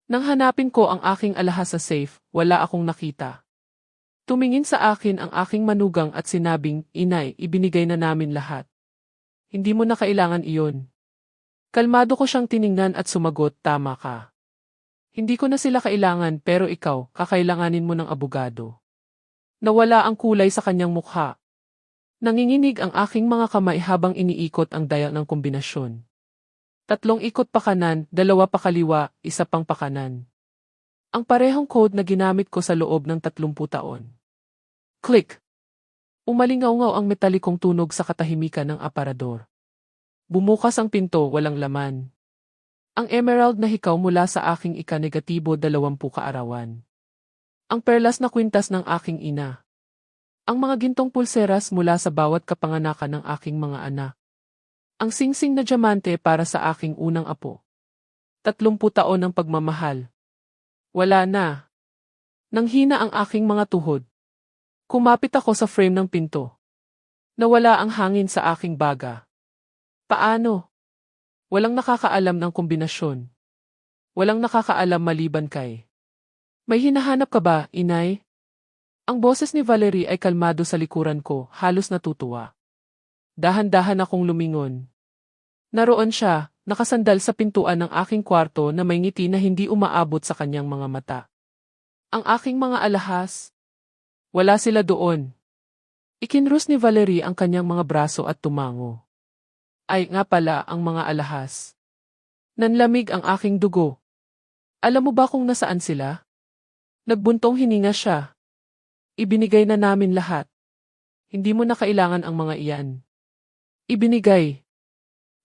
Nang hanapin ko ang aking alahas sa safe, wala akong nakita. Tumingin sa akin ang aking manugang at sinabing, "Inay, ibinigay na namin lahat. Hindi mo na kailangan iyon." Kalmado ko siyang tiningnan at sumagot, "Tama ka. Hindi ko na sila kailangan pero ikaw, kakailanganin mo ng abogado." Nawala ang kulay sa kanyang mukha. Nanginginig ang aking mga kamay habang iniikot ang daya ng kombinasyon. 3 ikot pakanan, 2 pakaliwa, 1 pang pakanan. Ang parehong code na ginamit ko sa loob ng 30 taon. Click! Umalingaw-ngaw ang metalikong tunog sa katahimikan ng aparador. Bumukas ang pinto, walang laman. Ang emerald na hikaw mula sa aking ika-20 kaarawan. Ang perlas na kwintas ng aking ina. Ang mga gintong pulseras mula sa bawat kapanganakan ng aking mga anak. Ang singsing na diamante para sa aking unang apo. 30 taon ng pagmamahal. Wala na. Nanghina ang aking mga tuhod. Kumapit ako sa frame ng pinto. Nawala ang hangin sa aking baga. Paano? Walang nakakaalam ng kombinasyon. Walang nakakaalam maliban kay. May hinahanap ka ba, inay? Ang boses ni Valerie ay kalmado sa likuran ko, halos natutuwa. Dahan-dahan akong lumingon. Naroon siya, nakasandal sa pintuan ng aking kwarto na may ngiti na hindi umaabot sa kanyang mga mata. Ang aking mga alahas. Wala sila doon. Ikinrus ni Valerie ang kanyang mga braso at tumango. Ay nga pala ang mga alahas. Nanlamig ang aking dugo. Alam mo ba kung nasaan sila? Nagbuntong hininga siya. Ibinigay na namin lahat. Hindi mo na kailangan ang mga iyan. Ibinigay.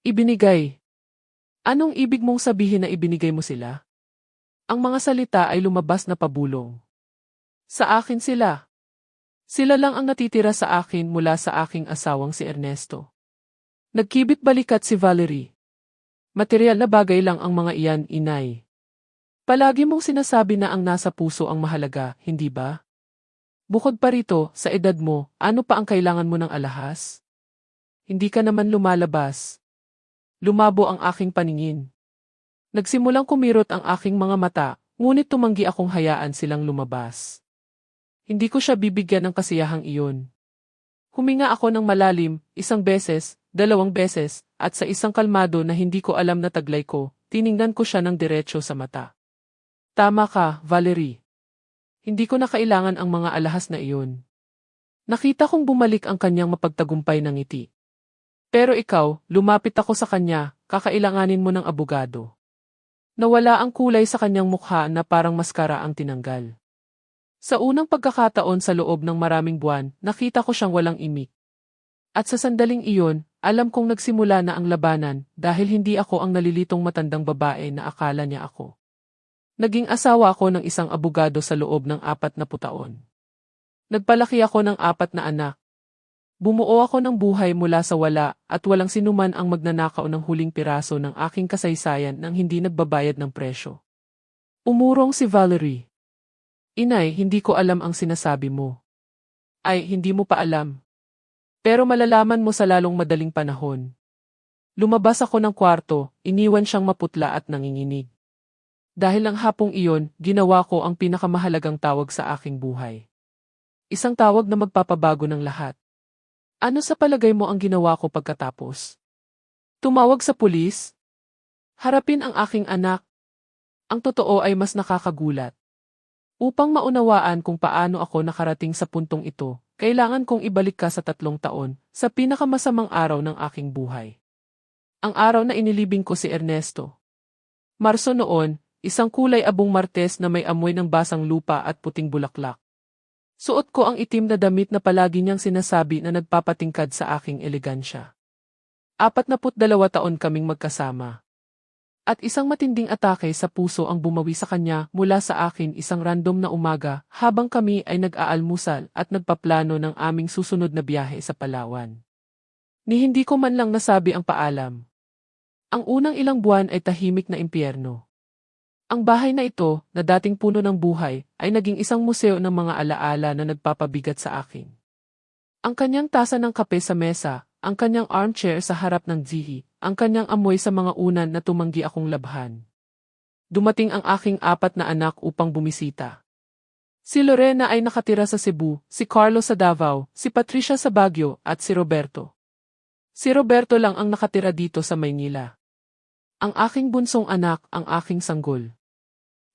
Ibinigay. Anong ibig mong sabihin na ibinigay mo sila? Ang mga salita ay lumabas na pabulong. Sa akin sila. Sila lang ang natitira sa akin mula sa aking asawang si Ernesto. Nagkibit balikat si Valerie. Material na bagay lang ang mga iyan, inay. Palagi mong sinasabi na ang nasa puso ang mahalaga, hindi ba? Bukod pa rito, sa edad mo, ano pa ang kailangan mo ng alahas? Hindi ka naman lumalabas. Lumabo ang aking paningin. Nagsimulang kumirot ang aking mga mata, ngunit tumanggi akong hayaan silang lumabas. Hindi ko siya bibigyan ng kasiyahang iyon. Huminga ako ng malalim, 1 beses, 2 beses, at sa isang kalmado na hindi ko alam na taglay ko, tiningnan ko siya ng diretso sa mata. Tama ka, Valerie. Hindi ko na kailangan ang mga alahas na iyon. Nakita kong bumalik ang kanyang mapagtagumpay ng ngiti. Pero ikaw, lumapit ako sa kanya, kakailanganin mo ng abogado. Nawala ang kulay sa kanyang mukha na parang maskara ang tinanggal. Sa unang pagkakataon sa loob ng maraming buwan, nakita ko siyang walang imik. At sa sandaling iyon, alam kong nagsimula na ang labanan dahil hindi ako ang nalilitong matandang babae na akala niya ako. Naging asawa ako ng isang abogado sa loob ng 40 taon. Nagpalaki ako ng 4 na anak. Bumuo ako ng buhay mula sa wala at walang sinuman ang magnanakaw ng huling piraso ng aking kasaysayan nang hindi nagbabayad ng presyo. Umurong si Valerie. Inay, hindi ko alam ang sinasabi mo. Ay, hindi mo pa alam. Pero malalaman mo sa lalong madaling panahon. Lumabas ako ng kwarto, iniwan siyang maputla at nanginginig. Dahil ang hapong iyon, ginawa ko ang pinakamahalagang tawag sa aking buhay. Isang tawag na magpapabago ng lahat. Ano sa palagay mo ang ginawa ko pagkatapos? Tumawag sa pulis? Harapin ang aking anak? Ang totoo ay mas nakakagulat. Upang maunawaan kung paano ako nakarating sa puntong ito, kailangan kong ibalik ka sa 3 taon, sa pinakamasamang araw ng aking buhay. Ang araw na inilibing ko si Ernesto. Marso noon, isang kulay abong Martes na may amoy ng basang lupa at puting bulaklak. Suot ko ang itim na damit na palagi niyang sinasabi na nagpapatingkad sa aking elegansya. 42 taon kaming magkasama. At isang matinding atake sa puso ang bumawi sa kanya mula sa akin isang random na umaga habang kami ay nag-aalmusal at nagpaplano ng aming susunod na biyahe sa Palawan. Ni hindi ko man lang nasabi ang paalam. Ang unang ilang buwan ay tahimik na impyerno. Ang bahay na ito, na dating puno ng buhay, ay naging isang museo ng mga alaala na nagpapabigat sa akin. Ang kanyang tasa ng kape sa mesa, ang kanyang armchair sa harap ng zihi, ang kanyang amoy sa mga unan na tumanggi akong labhan. Dumating ang aking 4 na anak upang bumisita. Si Lorena ay nakatira sa Cebu, si Carlo sa Davao, si Patricia sa Baguio, at si Roberto. Si Roberto lang ang nakatira dito sa Maynila. Ang aking bunsong anak, ang aking sanggol.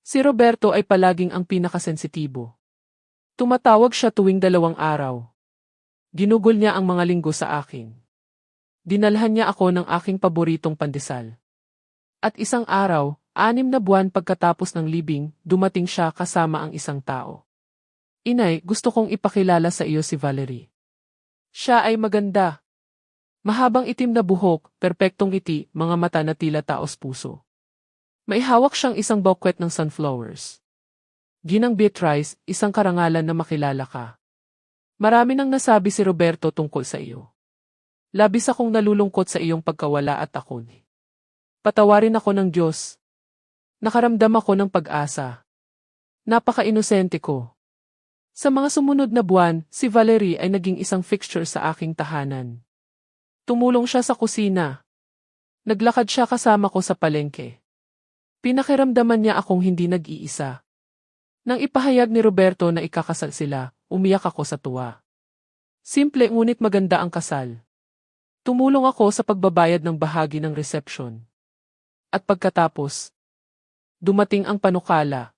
Si Roberto ay palaging ang pinakasensitibo. Tumatawag siya tuwing 2 araw. Ginugol niya ang mga linggo sa akin. Dinalhan niya ako ng aking paboritong pandesal. At isang araw, 6 na buwan pagkatapos ng libing, dumating siya kasama ang isang tao. Inay, gusto kong ipakilala sa iyo si Valerie. Siya ay maganda. Mahabang itim na buhok, perpektong ngiti, mga mata na tila taos puso. May hawak siyang isang bouquet ng sunflowers. Ginang Beatrice, isang karangalan na makilala ka. Marami nang nasabi si Roberto tungkol sa iyo. Labis akong nalulungkot sa iyong pagkawala at ako. Patawarin ako ng Diyos. Nakaramdam ako ng pag-asa. Napaka-inosente ko. Sa mga sumunod na buwan, si Valerie ay naging isang fixture sa aking tahanan. Tumulong siya sa kusina. Naglakad siya kasama ko sa palengke. Pinakiramdaman niya akong hindi nag-iisa. Nang ipahayag ni Roberto na ikakasal sila, umiyak ako sa tuwa. Simple ngunit maganda ang kasal. Tumulong ako sa pagbabayad ng bahagi ng reception. At pagkatapos, dumating ang panukala.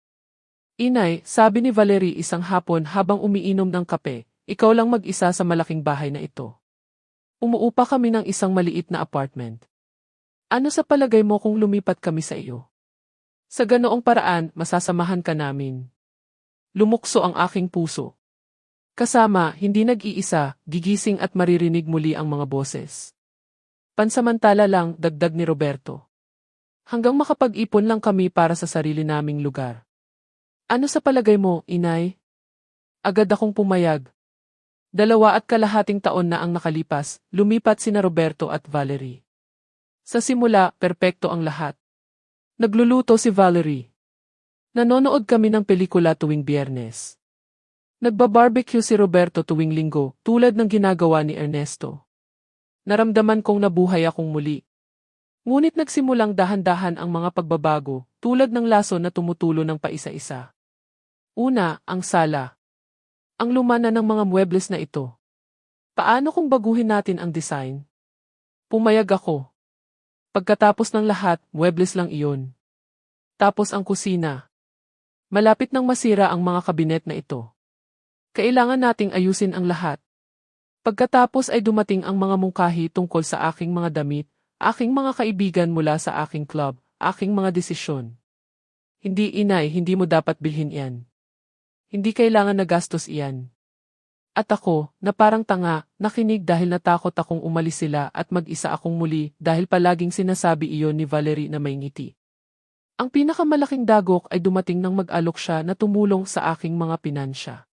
Inay, sabi ni Valerie isang hapon habang umiinom ng kape, ikaw lang mag-isa sa malaking bahay na ito. Umuupa kami ng isang maliit na apartment. Ano sa palagay mo kung lumipat kami sa iyo? Sa ganoong paraan, masasamahan ka namin. Lumukso ang aking puso. Kasama, hindi nag-iisa, gigising at maririnig muli ang mga boses. Pansamantala lang, dagdag ni Roberto. Hanggang makapag-ipon lang kami para sa sarili naming lugar. Ano sa palagay mo, inay? Agad akong pumayag. 2.5 taon na ang nakalipas, lumipat sina Roberto at Valerie. Sa simula, perpekto ang lahat. Nagluluto si Valerie. Nanonood kami ng pelikula tuwing Biyernes. Nagbabarbecue si Roberto tuwing Linggo, tulad ng ginagawa ni Ernesto. Naramdaman kong nabuhay akong muli. Ngunit nagsimulang dahan-dahan ang mga pagbabago, tulad ng laso na tumutulo ng paisa-isa. Una, ang sala. Ang luma na ng mga muebles na ito. Paano kung baguhin natin ang design? Pumayag ako. Pagkatapos ng lahat, muebles lang iyon. Tapos ang kusina. Malapit nang masira ang mga kabinet na ito. Kailangan nating ayusin ang lahat. Pagkatapos ay dumating ang mga mungkahi tungkol sa aking mga damit, aking mga kaibigan mula sa aking club, aking mga desisyon. Hindi inay, hindi mo dapat bilhin yan. Hindi kailangan na gastos iyan. At ako, na parang tanga, nakinig dahil natakot akong umalis sila at mag-isa akong muli dahil palaging sinasabi iyon ni Valerie na may ngiti. Ang pinakamalaking dagok ay dumating nang mag-alok siya na tumulong sa aking mga pinansya.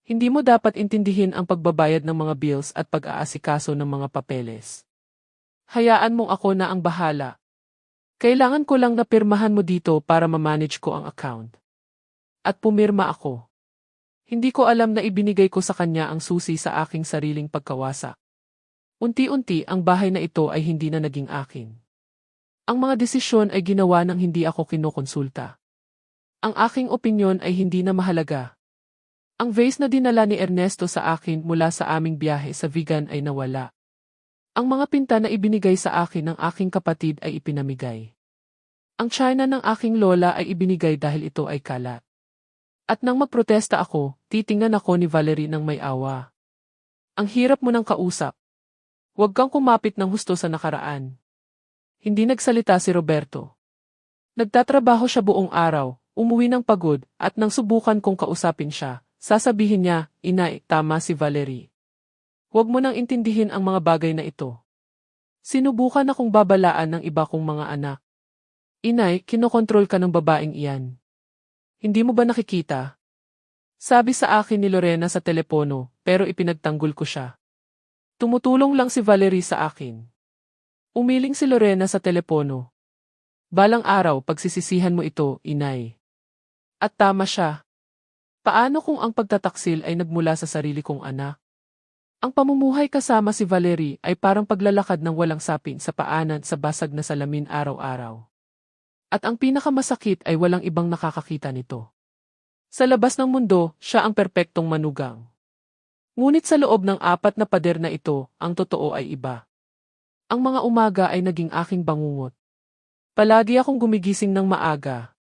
Hindi mo dapat intindihin ang pagbabayad ng mga bills at pag-aasikaso ng mga papeles. Hayaan mong ako na ang bahala. Kailangan ko lang na pirmahan mo dito para ma-manage ko ang account. At pumirma ako. Hindi ko alam na ibinigay ko sa kanya ang susi sa aking sariling pagkawasak. Unti-unti ang bahay na ito ay hindi na naging akin. Ang mga desisyon ay ginawa nang hindi ako kinokonsulta. Ang aking opinyon ay hindi na mahalaga. Ang vase na dinala ni Ernesto sa akin mula sa aming biyahe sa vegan ay nawala. Ang mga pinta na ibinigay sa akin ng aking kapatid ay ipinamigay. Ang china ng aking lola ay ibinigay dahil ito ay kalat. At nang magprotesta ako, titingnan ako ni Valerie ng may awa. Ang hirap mo ng kausap. Huwag kang kumapit ng husto sa nakaraan. Hindi nagsalita si Roberto. Nagtatrabaho siya buong araw, umuwi ng pagod, at nang subukan kong kausapin siya, sasabihin niya, inay, tama si Valerie. Huwag mo nang intindihin ang mga bagay na ito. Sinubukan akong babalaan ng iba kong mga anak. Inay, kinokontrol ka ng babaeng iyan. Hindi mo ba nakikita? Sabi sa akin ni Lorena sa telepono, pero ipinagtanggol ko siya. Tumutulong lang si Valerie sa akin. Umiling si Lorena sa telepono. Balang araw pagsisisihan mo ito, inay. At tama siya. Paano kung ang pagtataksil ay nagmula sa sarili kong anak? Ang pamumuhay kasama si Valerie ay parang paglalakad ng walang sapin sa paanan sa basag na salamin araw-araw. At ang pinakamasakit ay walang ibang nakakakita nito. Sa labas ng mundo, siya ang perpektong manugang. Ngunit sa loob ng apat na pader na ito, ang totoo ay iba. Ang mga umaga ay naging aking bangungot. Palagi akong gumigising ng maaga.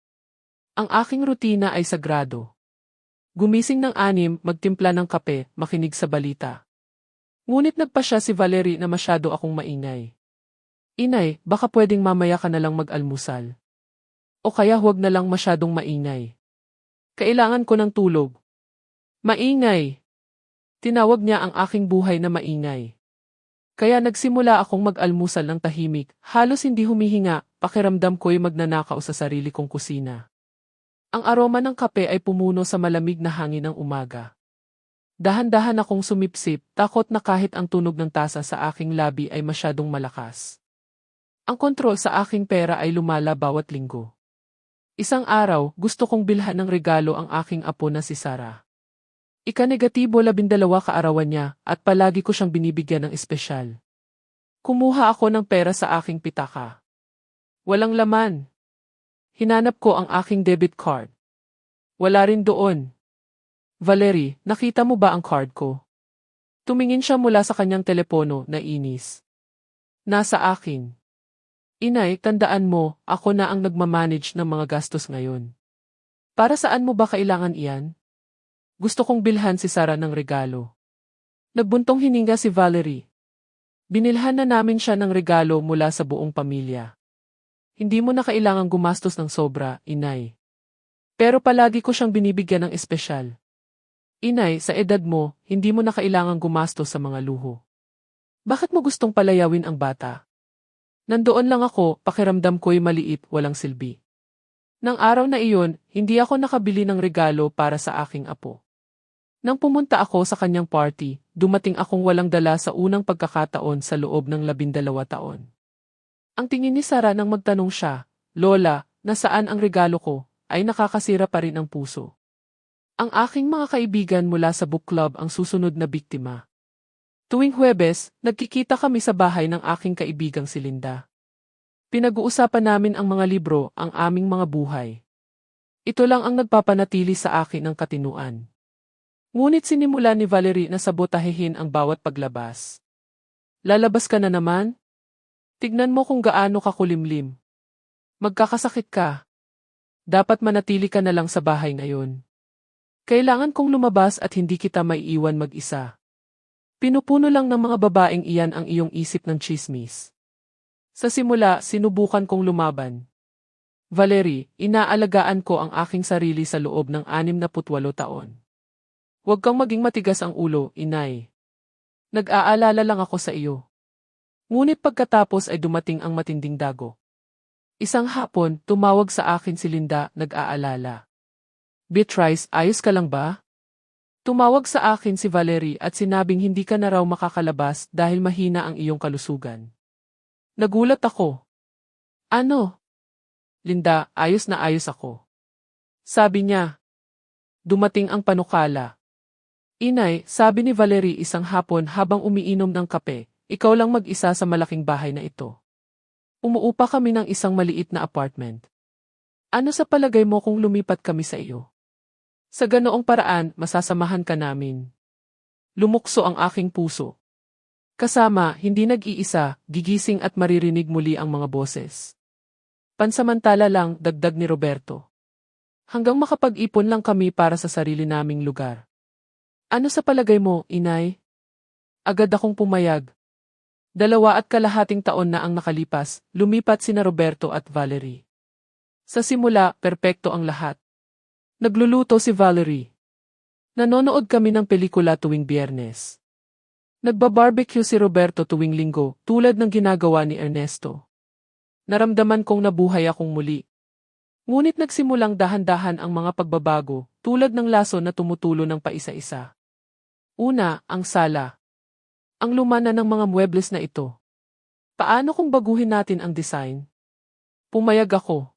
Ang aking rutina ay sagrado. Gumising ng 6, magtimpla ng kape, makinig sa balita. Ngunit nagpasya si Valerie na masyado akong maingay. Inay, baka pwedeng mamaya ka na lang mag-almusal. O kaya huwag na lang masyadong maingay. Kailangan ko ng tulog. Maingay! Tinawag niya ang aking buhay na maingay. Kaya nagsimula akong mag-almusal ng tahimik, halos hindi humihinga, pakiramdam ko'y magnanakaw sa sarili kong kusina. Ang aroma ng kape ay pumuno sa malamig na hangin ng umaga. Dahan-dahan akong sumipsip, takot na kahit ang tunog ng tasa sa aking labi ay masyadong malakas. Ang kontrol sa aking pera ay lumala bawat linggo. Isang araw, gusto kong bilhan ng regalo ang aking apo na si Sarah. Ika-12 kaarawan niya at palagi ko siyang binibigyan ng espesyal. Kumuha ako ng pera sa aking pitaka. Walang laman. Hinanap ko ang aking debit card. Wala rin doon. Valerie, nakita mo ba ang card ko? Tumingin siya mula sa kanyang telepono na inis. Nasa akin. Inay, tandaan mo, ako na ang nagmamanage ng mga gastos ngayon. Para saan mo ba kailangan iyan? Gusto kong bilhan si Sarah ng regalo. Nagbuntong hininga si Valerie. Binilhan na namin siya ng regalo mula sa buong pamilya. Hindi mo na kailangang gumastos ng sobra, Inay. Pero palagi ko siyang binibigyan ng espesyal. Inay, sa edad mo, hindi mo na kailangang gumastos sa mga luho. Bakit mo gustong palayawin ang bata? Nandoon lang ako, pakiramdam ko'y maliit, walang silbi. Nang araw na iyon, hindi ako nakabili ng regalo para sa aking apo. Nang pumunta ako sa kanyang party, dumating akong walang dala sa unang pagkakataon sa loob ng 12 taon. Ang tingin ni Sarah nang magtanong siya, Lola, nasaan ang regalo ko, ay nakakasira pa rin ang puso. Ang aking mga kaibigan mula sa book club ang susunod na biktima. Tuwing Huwebes, nagkikita kami sa bahay ng aking kaibigang si Linda. Pinag-uusapan namin ang mga libro, ang aming mga buhay. Ito lang ang nagpapanatili sa akin ng katinuan. Ngunit sinimula ni Valerie na sabotahehin ang bawat paglabas. Lalabas ka na naman? Tignan mo kung gaano ka kulimlim. Magkakasakit ka. Dapat manatili ka na lang sa bahay ngayon. Kailangan kong lumabas at hindi kita maiiwan mag-isa. Pinupuno lang ng mga babaeng iyan ang iyong isip ng tsismis. Sa simula, sinubukan kong lumaban. Valerie, inaalagaan ko ang aking sarili sa loob ng 68 taon. Huwag kang maging matigas ang ulo, Inay. Nag-aalala lang ako sa iyo. Ngunit pagkatapos ay dumating ang matinding dago. Isang hapon, tumawag sa akin si Linda, nag-aalala. Beatrice, ayos ka lang ba? Tumawag sa akin si Valerie at sinabing hindi ka na raw makakalabas dahil mahina ang iyong kalusugan. Nagulat ako. Ano? Linda, ayos na ayos ako. Sabi niya. Dumating ang panukala. Inay, sabi ni Valerie isang hapon habang umiinom ng kape, ikaw lang mag-isa sa malaking bahay na ito. Umuupa kami ng isang maliit na apartment. Ano sa palagay mo kung lumipat kami sa iyo? Sa ganoong paraan, masasamahan ka namin. Lumukso ang aking puso. Kasama, hindi nag-iisa, gigising at maririnig muli ang mga boses. Pansamantala lang, dagdag ni Roberto. Hanggang makapag-ipon lang kami para sa sarili naming lugar. Ano sa palagay mo, Inay? Agad akong pumayag. 2.5 taon na ang nakalipas, lumipat sina Roberto at Valerie. Sa simula, perpekto ang lahat. Nagluluto si Valerie. Nanonood kami ng pelikula tuwing Biyernes. Nagba-barbecue si Roberto tuwing Linggo, tulad ng ginagawa ni Ernesto. Naramdaman kong nabuhay akong muli. Ngunit nagsimulang dahan-dahan ang mga pagbabago, tulad ng laso na tumutulo ng paisa-isa. Una, ang sala. Ang lumana ng mga muebles na ito. Paano kung baguhin natin ang design? Pumayag ako.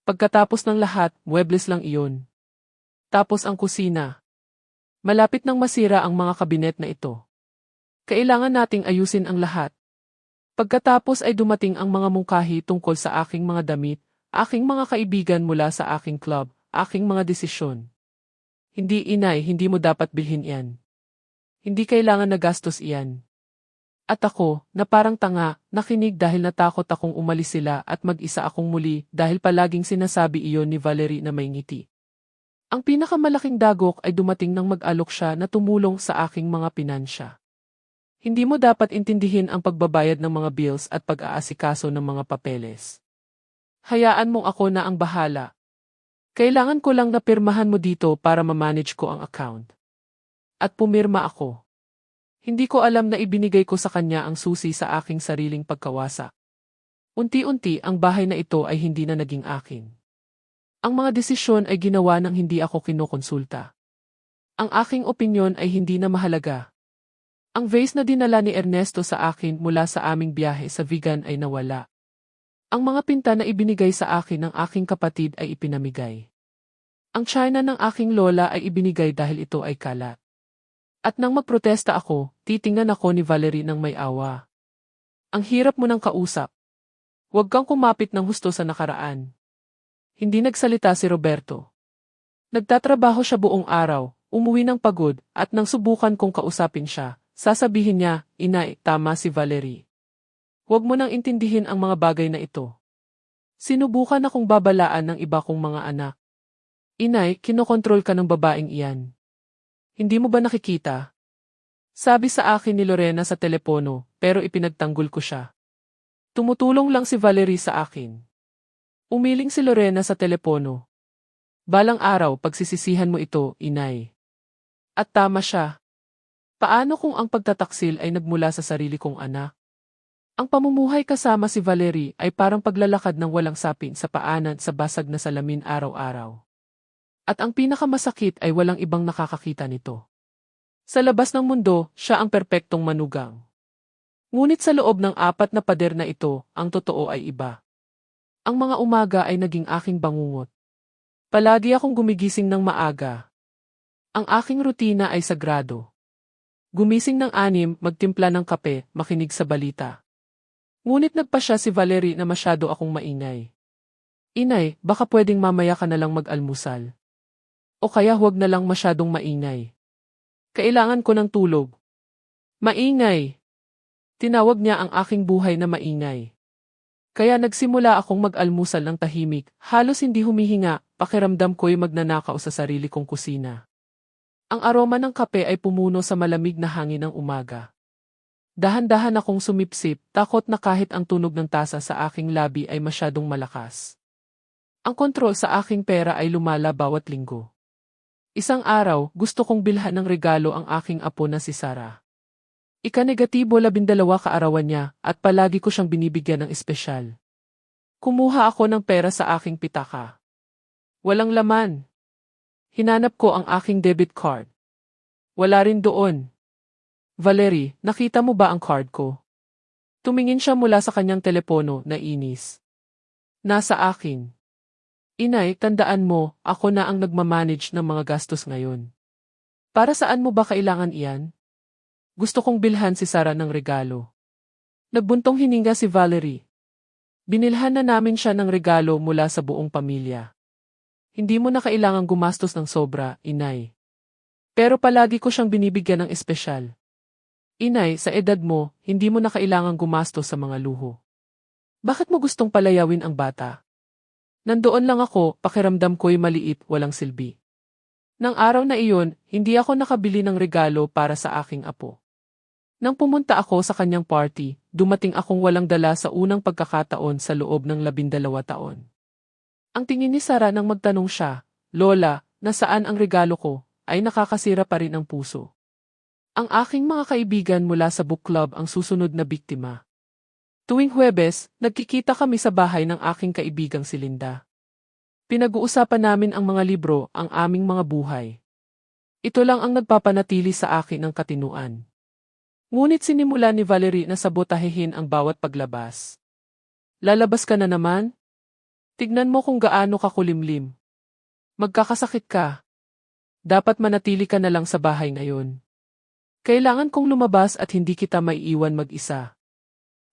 Pagkatapos ng lahat, muebles lang iyon. Tapos ang kusina. Malapit nang masira ang mga kabinet na ito. Kailangan nating ayusin ang lahat. Pagkatapos ay dumating ang mga mungkahi tungkol sa aking mga damit, Aking mga kaibigan mula sa aking club, aking mga desisyon. Hindi inay, hindi mo dapat bilhin yan. Hindi kailangan na gastos iyan. At ako, na parang tanga, nakinig dahil natakot akong umalis sila at mag-isa akong muli dahil palaging sinasabi iyon ni Valerie na may ngiti. Ang pinakamalaking dagok ay dumating nang mag-alok siya na tumulong sa aking mga pinansya. Hindi mo dapat intindihin ang pagbabayad ng mga bills at pag-aasikaso ng mga papeles. Hayaan mong ako na ang bahala. Kailangan ko lang na pirmahan mo dito para ma-manage ko ang account. At pumirma ako. Hindi ko alam na ibinigay ko sa kanya ang susi sa aking sariling pagkawasak. Unti-unti ang bahay na ito ay hindi na naging akin. Ang mga desisyon ay ginawa nang hindi ako kinokonsulta. Ang aking opinyon ay hindi na mahalaga. Ang vase na dinala ni Ernesto sa akin mula sa aming biyahe sa Vigan ay nawala. Ang mga pinta na ibinigay sa akin ng aking kapatid ay ipinamigay. Ang china ng aking lola ay ibinigay dahil ito ay kalat. At nang magprotesta ako, titingnan ako ni Valerie ng may awa. Ang hirap mo ng kausap. Huwag kang kumapit ng husto sa nakaraan. Hindi nagsalita si Roberto. Nagtatrabaho siya buong araw, umuwi ng pagod, at nang subukan kong kausapin siya, sasabihin niya, inay, tama si Valerie. Huwag mo nang intindihin ang mga bagay na ito. Sinubukan akong babalaan ng iba kong mga anak. Inay, kinokontrol ka ng babaeng iyan. Hindi mo ba nakikita? Sabi sa akin ni Lorena sa telepono, pero ipinagtanggol ko siya. Tumutulong lang si Valerie sa akin. Umiling si Lorena sa telepono. Balang araw pagsisisihan mo ito, inay. At tama siya. Paano kung ang pagtataksil ay nagmula sa sarili kong anak? Ang pamumuhay kasama si Valerie ay parang paglalakad ng walang sapin sa paanan sa basag na salamin araw-araw. At ang pinakamasakit ay walang ibang nakakakita nito. Sa labas ng mundo, siya ang perpektong manugang. Ngunit sa loob ng 4 na pader na ito, ang totoo ay iba. Ang mga umaga ay naging aking bangungot. Palagi akong gumigising ng maaga. Ang aking rutina ay sagrado. Gumising ng 6, magtimpla ng kape, makinig sa balita. Ngunit nagpasya si Valerie na masyado akong maingay. Inay, baka pwedeng mamaya ka na lang mag-almusal. O kaya huwag na lang masyadong maingay. Kailangan ko ng tulog. Maingay! Tinawag niya ang aking buhay na maingay. Kaya nagsimula akong mag-almusal ng tahimik, halos hindi humihinga, pakiramdam ko'y magnanakaw sa sarili kong kusina. Ang aroma ng kape ay pumuno sa malamig na hangin ng umaga. Dahan-dahan akong sumipsip, takot na kahit ang tunog ng tasa sa aking labi ay masyadong malakas. Ang kontrol sa aking pera ay lumala bawat linggo. Isang araw, gusto kong bilhan ng regalo ang aking apo na si Sarah. Ika-12 kaarawan niya at palagi ko siyang binibigyan ng espesyal. Kumuha ako ng pera sa aking pitaka. Walang laman. Hinanap ko ang aking debit card. Wala rin doon. Valerie, nakita mo ba ang card ko? Tumingin siya mula sa kanyang telepono na inis. Nasa akin. Inay, tandaan mo, ako na ang nagmamanage ng mga gastos ngayon. Para saan mo ba kailangan iyan? Gusto kong bilhan si Sarah ng regalo. Nagbuntong hininga si Valerie. Binilhan na namin siya ng regalo mula sa buong pamilya. Hindi mo na kailangang gumastos ng sobra, inay. Pero palagi ko siyang binibigyan ng espesyal. Inay, sa edad mo, hindi mo na kailangang gumastos sa mga luho. Bakit mo gustong palayawin ang bata? Nandoon lang ako, pakiramdam ko'y maliit, walang silbi. Nang araw na iyon, hindi ako nakabili ng regalo para sa aking apo. Nang pumunta ako sa kanyang party, dumating akong walang dala sa unang pagkakataon sa loob ng 12 taon. Ang tingin ni Sarah nang magtanong siya, Lola, nasaan ang regalo ko, ay nakakasira pa rin ang puso. Ang aking mga kaibigan mula sa book club ang susunod na biktima. Tuwing Huwebes, nagkikita kami sa bahay ng aking kaibigang si Linda. Pinag-uusapan namin ang mga libro, ang aming mga buhay. Ito lang ang nagpapanatili sa akin ng katinuan. Ngunit sinimula ni Valerie na sabotahehin ang bawat paglabas. Lalabas ka na naman? Tignan mo kung gaano ka kulimlim. Magkakasakit ka. Dapat manatili ka na lang sa bahay ngayon. Kailangan kong lumabas at hindi kita maiiwan mag-isa.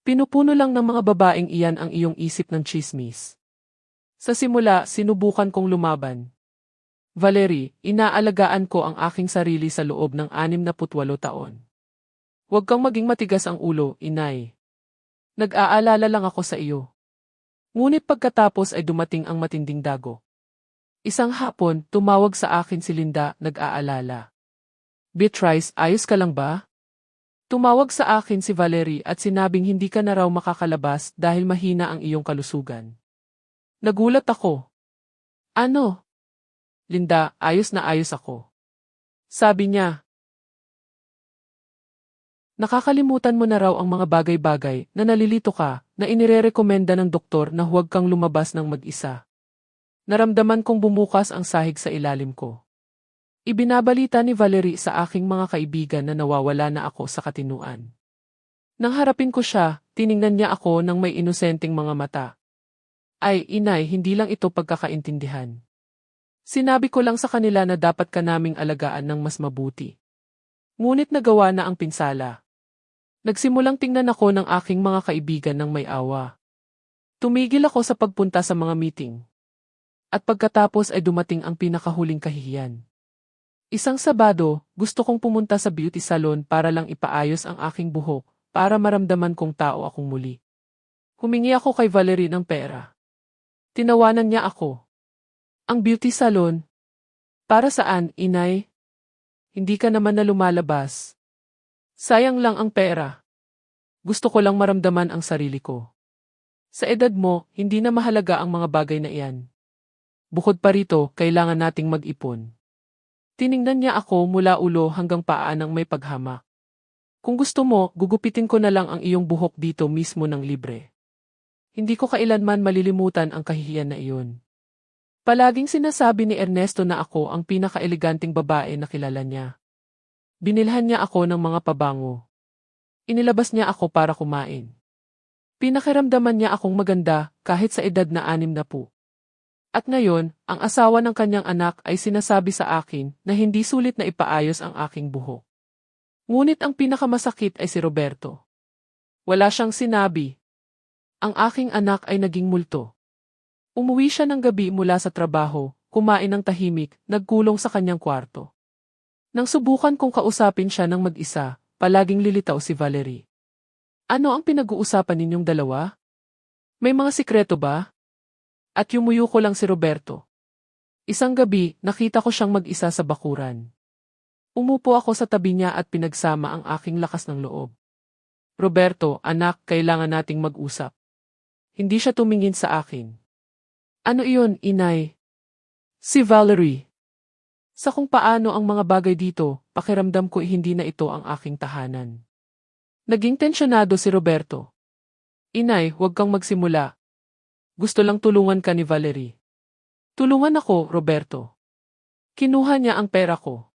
Pinupuno lang ng mga babaeng iyan ang iyong isip ng tsismis. Sa simula, sinubukan kong lumaban. Valerie, inaalagaan ko ang aking sarili sa loob ng 68 taon. Huwag kang maging matigas ang ulo, inay. Nag-aalala lang ako sa iyo. Ngunit pagkatapos ay dumating ang matinding dago. Isang hapon, tumawag sa akin si Linda, nag-aalala. Beatrice, ayos ka lang ba? Tumawag sa akin si Valerie at sinabing hindi ka na raw makakalabas dahil mahina ang iyong kalusugan. Nagulat ako. Ano? Linda, ayos na ayos ako. Sabi niya. Nakakalimutan mo na raw ang mga bagay-bagay na nalilito ka na inirerekomenda ng doktor na huwag kang lumabas ng mag-isa. Naramdaman kong bumukas ang sahig sa ilalim ko. Ibinabalita ni Valerie sa aking mga kaibigan na nawawala na ako sa katinuan. Nang harapin ko siya, tiningnan niya ako ng may inosenteng mga mata. Ay, inay, hindi lang ito pagkakaintindihan. Sinabi ko lang sa kanila na dapat ka naming alagaan ng mas mabuti. Ngunit nagawa na ang pinsala. Nagsimulang tingnan ako ng aking mga kaibigan ng may awa. Tumigil ako sa pagpunta sa mga meeting. At pagkatapos ay dumating ang pinakahuling kahihiyan. Isang Sabado, gusto kong pumunta sa beauty salon para lang ipaayos ang aking buhok, para maramdaman kong tao akong muli. Humingi ako kay Valerie ng pera. Tinawanan niya ako. Ang beauty salon? Para saan, inay? Hindi ka naman na lumalabas. Sayang lang ang pera. Gusto ko lang maramdaman ang sarili ko. Sa edad mo, hindi na mahalaga ang mga bagay na iyan. Bukod pa rito, kailangan nating mag-ipon. Tiningnan niya ako mula ulo hanggang paa ng may paghamak. Kung gusto mo, gugupitin ko na lang ang iyong buhok dito mismo ng libre. Hindi ko kailanman malilimutan ang kahihiyan na iyon. Palaging sinasabi ni Ernesto na ako ang pinaka-eleganting babae na kilala niya. Binilhan niya ako ng mga pabango. Inilabas niya ako para kumain. Pinakiramdaman niya akong maganda kahit sa edad na 60. At ngayon, ang asawa ng kanyang anak ay sinasabi sa akin na hindi sulit na ipaayos ang aking buhok. Ngunit ang pinakamasakit ay si Roberto. Wala siyang sinabi. Ang aking anak ay naging multo. Umuwi siya ng gabi mula sa trabaho, kumain ng tahimik, nagkulong sa kanyang kwarto. Nang subukan kong kausapin siya ng mag-isa, palaging lilitaw si Valerie. Ano ang pinag-uusapan ninyong dalawa? May mga sikreto ba? At yumuyo ko lang si Roberto. Isang gabi, nakita ko siyang mag-isa sa bakuran. Umupo ako sa tabi niya at pinagsama ang aking lakas ng loob. Roberto, anak, kailangan nating mag-usap. Hindi siya tumingin sa akin. Ano iyon, inay? Si Valerie. Sa kung paano ang mga bagay dito, pakiramdam ko hindi na ito ang aking tahanan. Naging tensyonado si Roberto. Inay, huwag kang magsimula. Gusto lang tulungan ka ni Valerie. Tulungan ako, Roberto. Kinuha niya ang pera ko.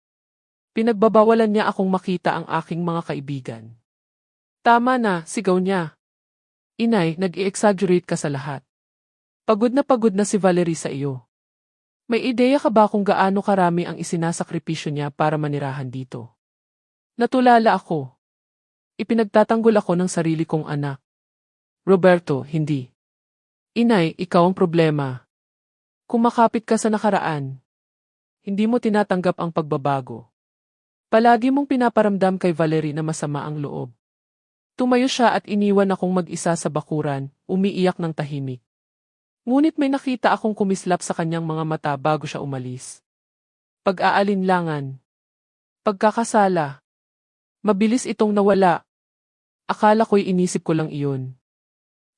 Pinagbabawalan niya akong makita ang aking mga kaibigan. Tama na, sigaw niya. Inay, nag-i-exaggerate ka sa lahat. Pagod na si Valerie sa iyo. May ideya ka ba kung gaano karami ang isinasakripisyo niya para manirahan dito? Natulala ako. Ipinagtatanggol ako ng sarili kong anak. Roberto, hindi. Inay, ikaw ang problema. Kumakapit ka sa nakaraan. Hindi mo tinatanggap ang pagbabago. Palagi mong pinaparamdam kay Valerie na masama ang loob. Tumayo siya at iniwan akong mag-isa sa bakuran, umiiyak ng tahimik. Ngunit may nakita akong kumislap sa kanyang mga mata bago siya umalis. Pag-aalinlangan. Pagkakasala. Mabilis itong nawala. Akala ko'y inisip ko lang iyon.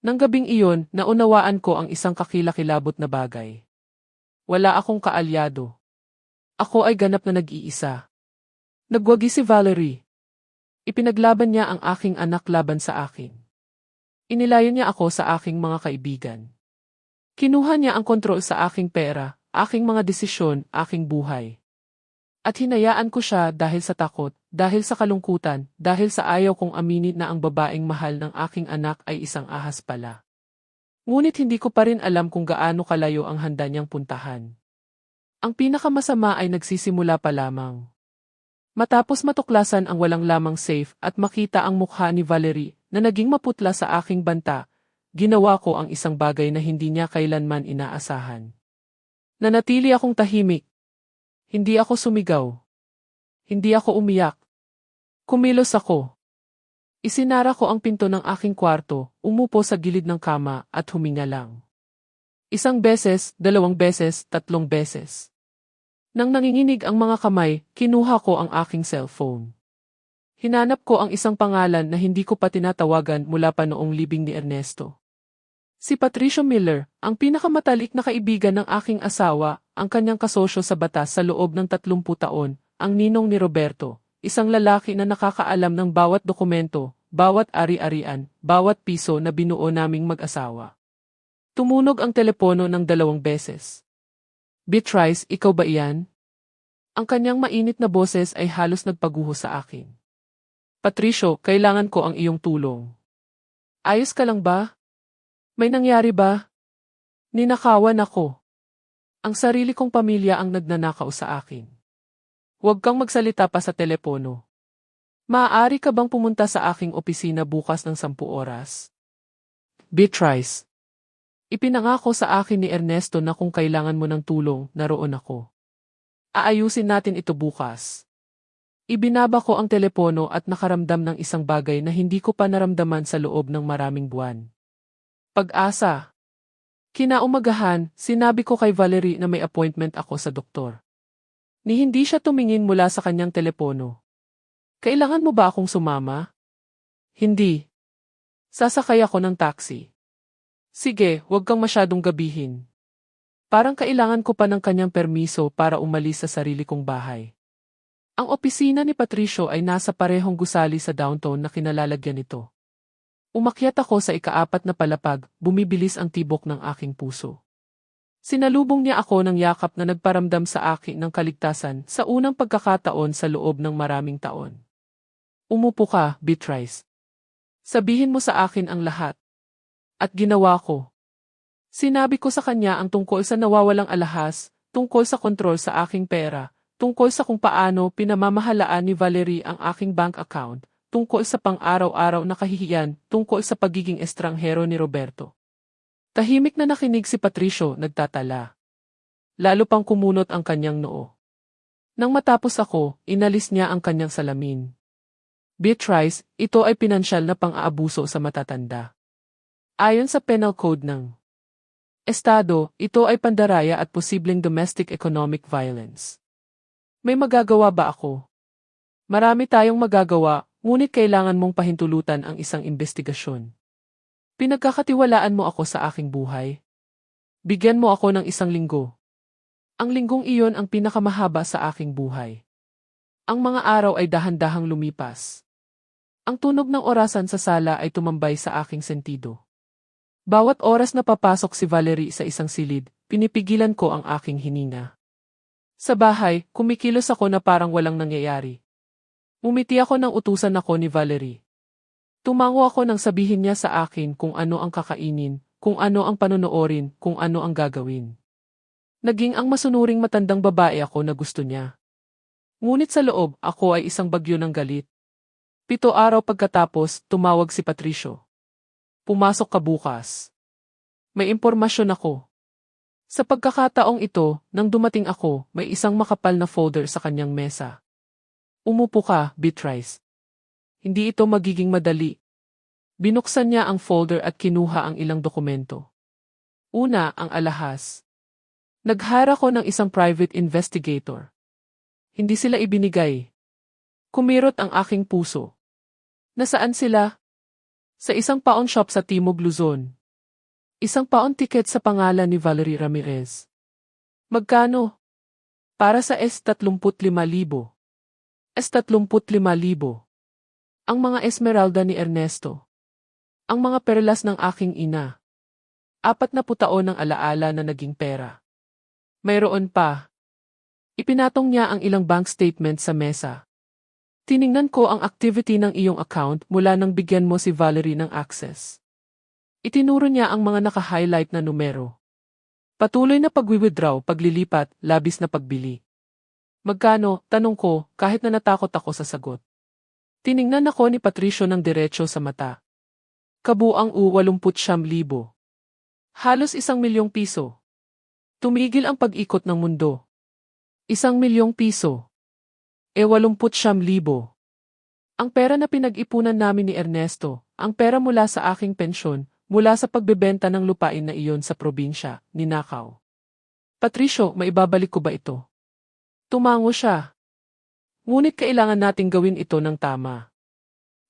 Nang gabing iyon, naunawaan ko ang isang kakilakilabot na bagay. Wala akong kaalyado. Ako ay ganap na nag-iisa. Nagwagi si Valerie. Ipinaglaban niya ang aking anak laban sa akin. Inilayo niya ako sa aking mga kaibigan. Kinuha niya ang kontrol sa aking pera, aking mga desisyon, aking buhay. At hinayaan ko siya dahil sa takot, dahil sa kalungkutan, dahil sa ayaw kong aminin na ang babaeng mahal ng aking anak ay isang ahas pala. Ngunit hindi ko pa rin alam kung gaano kalayo ang handa niyang puntahan. Ang pinakamasama ay nagsisimula pa lamang. Matapos matuklasan ang walang lamang safe at makita ang mukha ni Valerie na naging maputla sa aking banta, ginawa ko ang isang bagay na hindi niya kailanman inaasahan. Nanatili akong tahimik. Hindi ako sumigaw. Hindi ako umiyak. Kumilos ako. Isinara ko ang pinto ng aking kwarto, umupo sa gilid ng kama at huminga lang. 1 beses, 2 beses, 3 beses. Nang nanginginig ang mga kamay, kinuha ko ang aking cellphone. Hinanap ko ang isang pangalan na hindi ko pa tinatawagan mula pa noong libing ni Ernesto. Si Patricio Miller, ang pinakamatalik na kaibigan ng aking asawa, ang kanyang kasosyo sa batas sa loob ng 30 taon, ang ninong ni Roberto, isang lalaki na nakakaalam ng bawat dokumento, bawat ari-arian, bawat piso na binuo naming mag-asawa. Tumunog ang telepono ng 2 beses. Beatrice, ikaw ba iyan? Ang kanyang mainit na boses ay halos nagpaguho sa akin. Patricio, kailangan ko ang iyong tulong. Ayos ka lang ba? May nangyari ba? Ninakawan ako. Ang sarili kong pamilya ang nagnanakaw sa akin. Huwag kang magsalita pa sa telepono. Maaari ka bang pumunta sa aking opisina bukas ng 10 oras? Beatrice. Ipinangako sa akin ni Ernesto na kung kailangan mo ng tulong, naroon ako. Aayusin natin ito bukas. Ibinaba ko ang telepono at nakaramdam ng isang bagay na hindi ko pa naramdaman sa loob ng maraming buwan. Pag-asa. Kinaumagahan, sinabi ko kay Valerie na may appointment ako sa doktor. Ni hindi siya tumingin mula sa kanyang telepono. Kailangan mo ba akong sumama? Hindi. Sasakay ako ng taxi. Sige, huwag kang masyadong gabihin. Parang kailangan ko pa ng kanyang permiso para umalis sa sarili kong bahay. Ang opisina ni Patricio ay nasa parehong gusali sa downtown na kinalalagyan nito. Umakyat ako sa ika-4 na palapag, bumibilis ang tibok ng aking puso. Sinalubong niya ako ng yakap na nagparamdam sa akin ng kaligtasan sa unang pagkakataon sa loob ng maraming taon. Umupo ka, Beatrice. Sabihin mo sa akin ang lahat. At ginawa ko. Sinabi ko sa kanya ang tungkol sa nawawalang alahas, tungkol sa kontrol sa aking pera, tungkol sa kung paano pinamamahalaan ni Valerie ang aking bank account, tungkol sa pang-araw-araw na kahihiyan, tungkol sa pagiging estranghero ni Roberto. Tahimik na nakinig si Patricio, nagtatala. Lalo pang kumunot ang kanyang noo. Nang matapos ako, inalis niya ang kanyang salamin. Beatrice, ito ay pinansyal na pang-aabuso sa matatanda. Ayon sa penal code ng Estado, ito ay pandaraya at posibleng domestic economic violence. May magagawa ba ako? Marami tayong magagawa, ngunit kailangan mong pahintulutan ang isang investigasyon. Pinagkakatiwalaan mo ako sa aking buhay. Bigyan mo ako ng 1 linggo. Ang linggong iyon ang pinakamahaba sa aking buhay. Ang mga araw ay dahan-dahang lumipas. Ang tunog ng orasan sa sala ay tumambay sa aking sentido. Bawat oras na papasok si Valerie sa isang silid, pinipigilan ko ang aking hininga. Sa bahay, kumikilos ako na parang walang nangyayari. Umiti ako nang utusan ako ni Valerie. Tumango ako nang sabihin niya sa akin kung ano ang kakainin, kung ano ang panonoorin, kung ano ang gagawin. Naging ang masunuring matandang babae ako na gusto niya. Ngunit sa loob, ako ay isang bagyo ng galit. 7 araw pagkatapos, tumawag si Patricio. Pumasok ka bukas. May impormasyon ako. Sa pagkakataong ito, nang dumating ako, may isang makapal na folder sa kanyang mesa. Umupo ka, Beatrice. Hindi ito magiging madali. Binuksan niya ang folder at kinuha ang ilang dokumento. Una, ang alahas. Nag-hire ako ng isang private investigator. Hindi sila ibinigay. Kumirot ang aking puso. Nasaan sila? Sa isang pawn shop sa Timog Luzon. Isang pawn ticket sa pangalan ni Valerie Ramirez. Magkano? Para sa S35,000. S35,000. Ang mga esmeralda ni Ernesto. Ang mga perlas ng aking ina. 40 taon ng alaala na naging pera. Mayroon pa. Ipinatong niya ang ilang bank statement sa mesa. Tiningnan ko ang activity ng iyong account mula nang bigyan mo si Valerie ng access. Itinuro niya ang mga naka-highlight na numero. Patuloy na pag-withdraw, paglilipat, labis na pagbili. Magkano, tanong ko, kahit na natakot ako sa sagot. Tiningnan ako ni Patricio ng diretso sa mata. Kabuang ₱89,000. Halos ₱1,000,000. Tumigil ang pag-ikot ng mundo. ₱1,000,000. 89,000. Ang pera na pinag-ipunan namin ni Ernesto, ang pera mula sa aking pensyon, mula sa pagbebenta ng lupain na iyon sa probinsya, ninakaw. Patricio, maibabalik ko ba ito? Tumango siya. Ngunit kailangan nating gawin ito ng tama.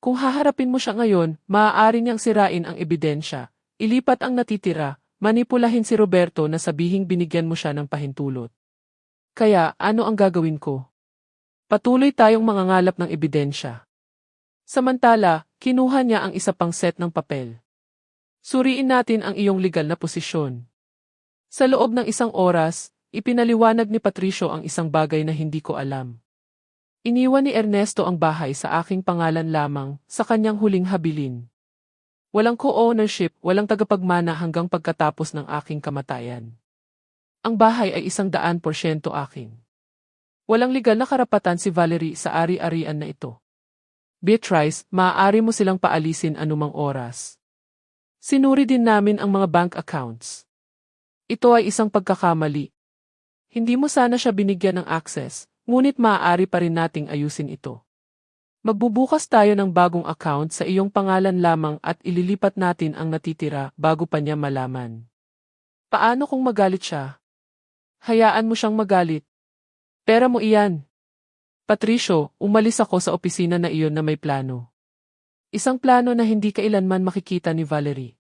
Kung haharapin mo siya ngayon, maaari niyang sirain ang ebidensya, ilipat ang natitira, manipulahin si Roberto na sabihing binigyan mo siya ng pahintulot. Kaya, ano ang gagawin ko? Patuloy tayong mangangalap ng ebidensya. Samantala, kinuha niya ang isa pang set ng papel. Suriin natin ang iyong legal na posisyon. Sa loob ng 1 oras, ipinaliwanag ni Patricio ang isang bagay na hindi ko alam. Iniwan ni Ernesto ang bahay sa aking pangalan lamang, sa kanyang huling habilin. Walang co-ownership, walang tagapagmana hanggang pagkatapos ng aking kamatayan. Ang bahay ay 100% akin. Walang legal na karapatan si Valerie sa ari-arian na ito. Beatrice, maaari mo silang paalisin anumang oras. Sinuri din namin ang mga bank accounts. Ito ay isang pagkakamali. Hindi mo sana siya binigyan ng access, ngunit maaari pa rin nating ayusin ito. Magbubukas tayo ng bagong account sa iyong pangalan lamang at ililipat natin ang natitira bago pa niya malaman. Paano kung magalit siya? Hayaan mo siyang magalit. Pera mo iyan. Patricio, umalis ako sa opisina na iyon na may plano. Isang plano na hindi kailanman makikita ni Valerie.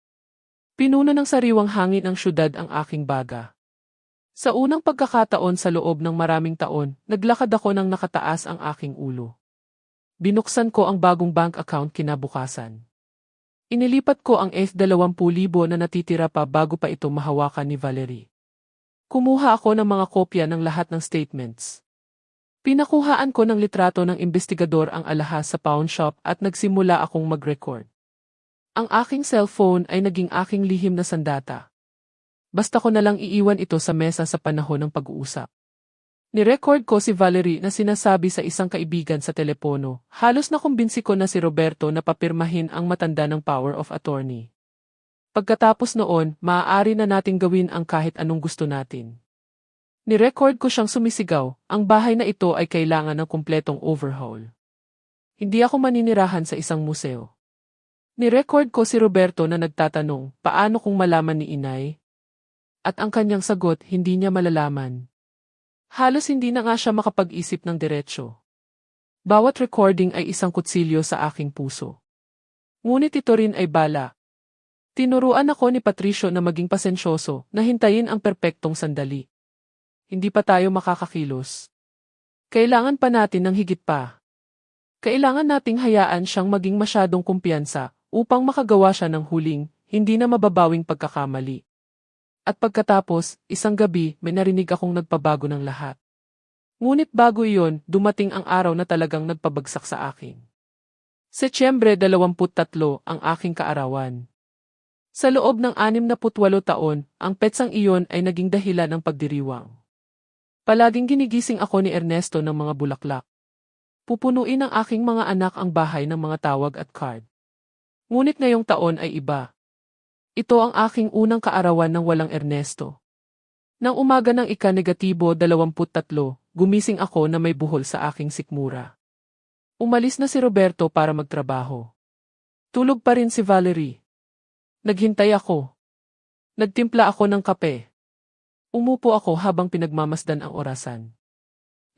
Pinuno ng sariwang hangin ng syudad ang aking baga. Sa unang pagkakataon sa loob ng maraming taon, naglakad ako ng nakataas ang aking ulo. Binuksan ko ang bagong bank account kinabukasan. Inilipat ko ang F20,000 na natitira pa bago pa ito mahawakan ni Valerie. Kumuha ako ng mga kopya ng lahat ng statements. Pinakuhaan ko ng litrato ng investigador ang alahas sa pawn shop at nagsimula akong mag-record. Ang aking cellphone ay naging aking lihim na sandata. Basta ko na lang iiwan ito sa mesa sa panahon ng pag-uusap. Ni-record ko si Valerie na sinasabi sa isang kaibigan sa telepono, halos nakumbinsi ko na si Roberto na papirmahin ang matanda ng power of attorney. Pagkatapos noon, maaari na nating gawin ang kahit anong gusto natin. Ni-record ko siyang sumisigaw, ang bahay na ito ay kailangan ng kumpletong overhaul. Hindi ako maninirahan sa isang museo. Ni-record ko si Roberto na nagtatanong, paano kung malaman ni inay? At ang kanyang sagot, hindi niya malalaman. Halos hindi na nga siya makapag-isip ng diretsyo. Bawat recording ay isang kutsilyo sa aking puso. Ngunit ito rin ay bala. Tinuruan ako ni Patricio na maging pasensyoso, na hintayin ang perpektong sandali. Hindi pa tayo makakakilos. Kailangan pa natin ng higit pa. Kailangan nating hayaan siyang maging masyadong kumpiyansa upang makagawa siya ng huling, hindi na mababawing pagkakamali. At pagkatapos, isang gabi, may narinig akong nagpabago ng lahat. Ngunit bago iyon, dumating ang araw na talagang nagpabagsak sa akin. Setyembre 23 ang aking kaarawan. Sa loob ng 68 taon, ang petsang iyon ay naging dahilan ng pagdiriwang. Palaging ginigising ako ni Ernesto ng mga bulaklak. Pupunuin ng aking mga anak ang bahay ng mga tawag at card. Ngunit ngayong taon ay iba. Ito ang aking unang kaarawan ng walang Ernesto. Nang umaga ng ika-23, gumising ako na may buhol sa aking sikmura. Umalis na si Roberto para magtrabaho. Tulog pa rin si Valerie. Naghintay ako. Nagtimpla ako ng kape. Umupo ako habang pinagmamasdan ang orasan.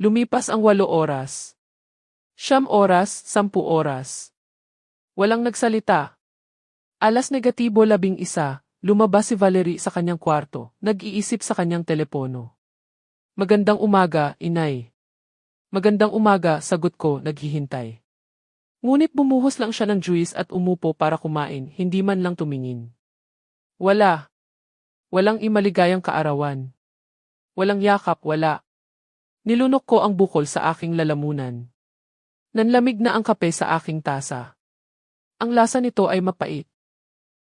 Lumipas ang 8 oras. 9 oras, 10 oras. Walang nagsalita. 11:00, lumabas si Valerie sa kanyang kwarto, nag-iisip sa kanyang telepono. Magandang umaga, inay. Magandang umaga, sagot ko, naghihintay. Ngunit bumuhos lang siya ng juice at umupo para kumain, hindi man lang tumingin. Wala. Walang imaligayang kaarawan. Walang yakap, wala. Nilunok ko ang bukol sa aking lalamunan. Nanlamig na ang kape sa aking tasa. Ang lasa nito ay mapait.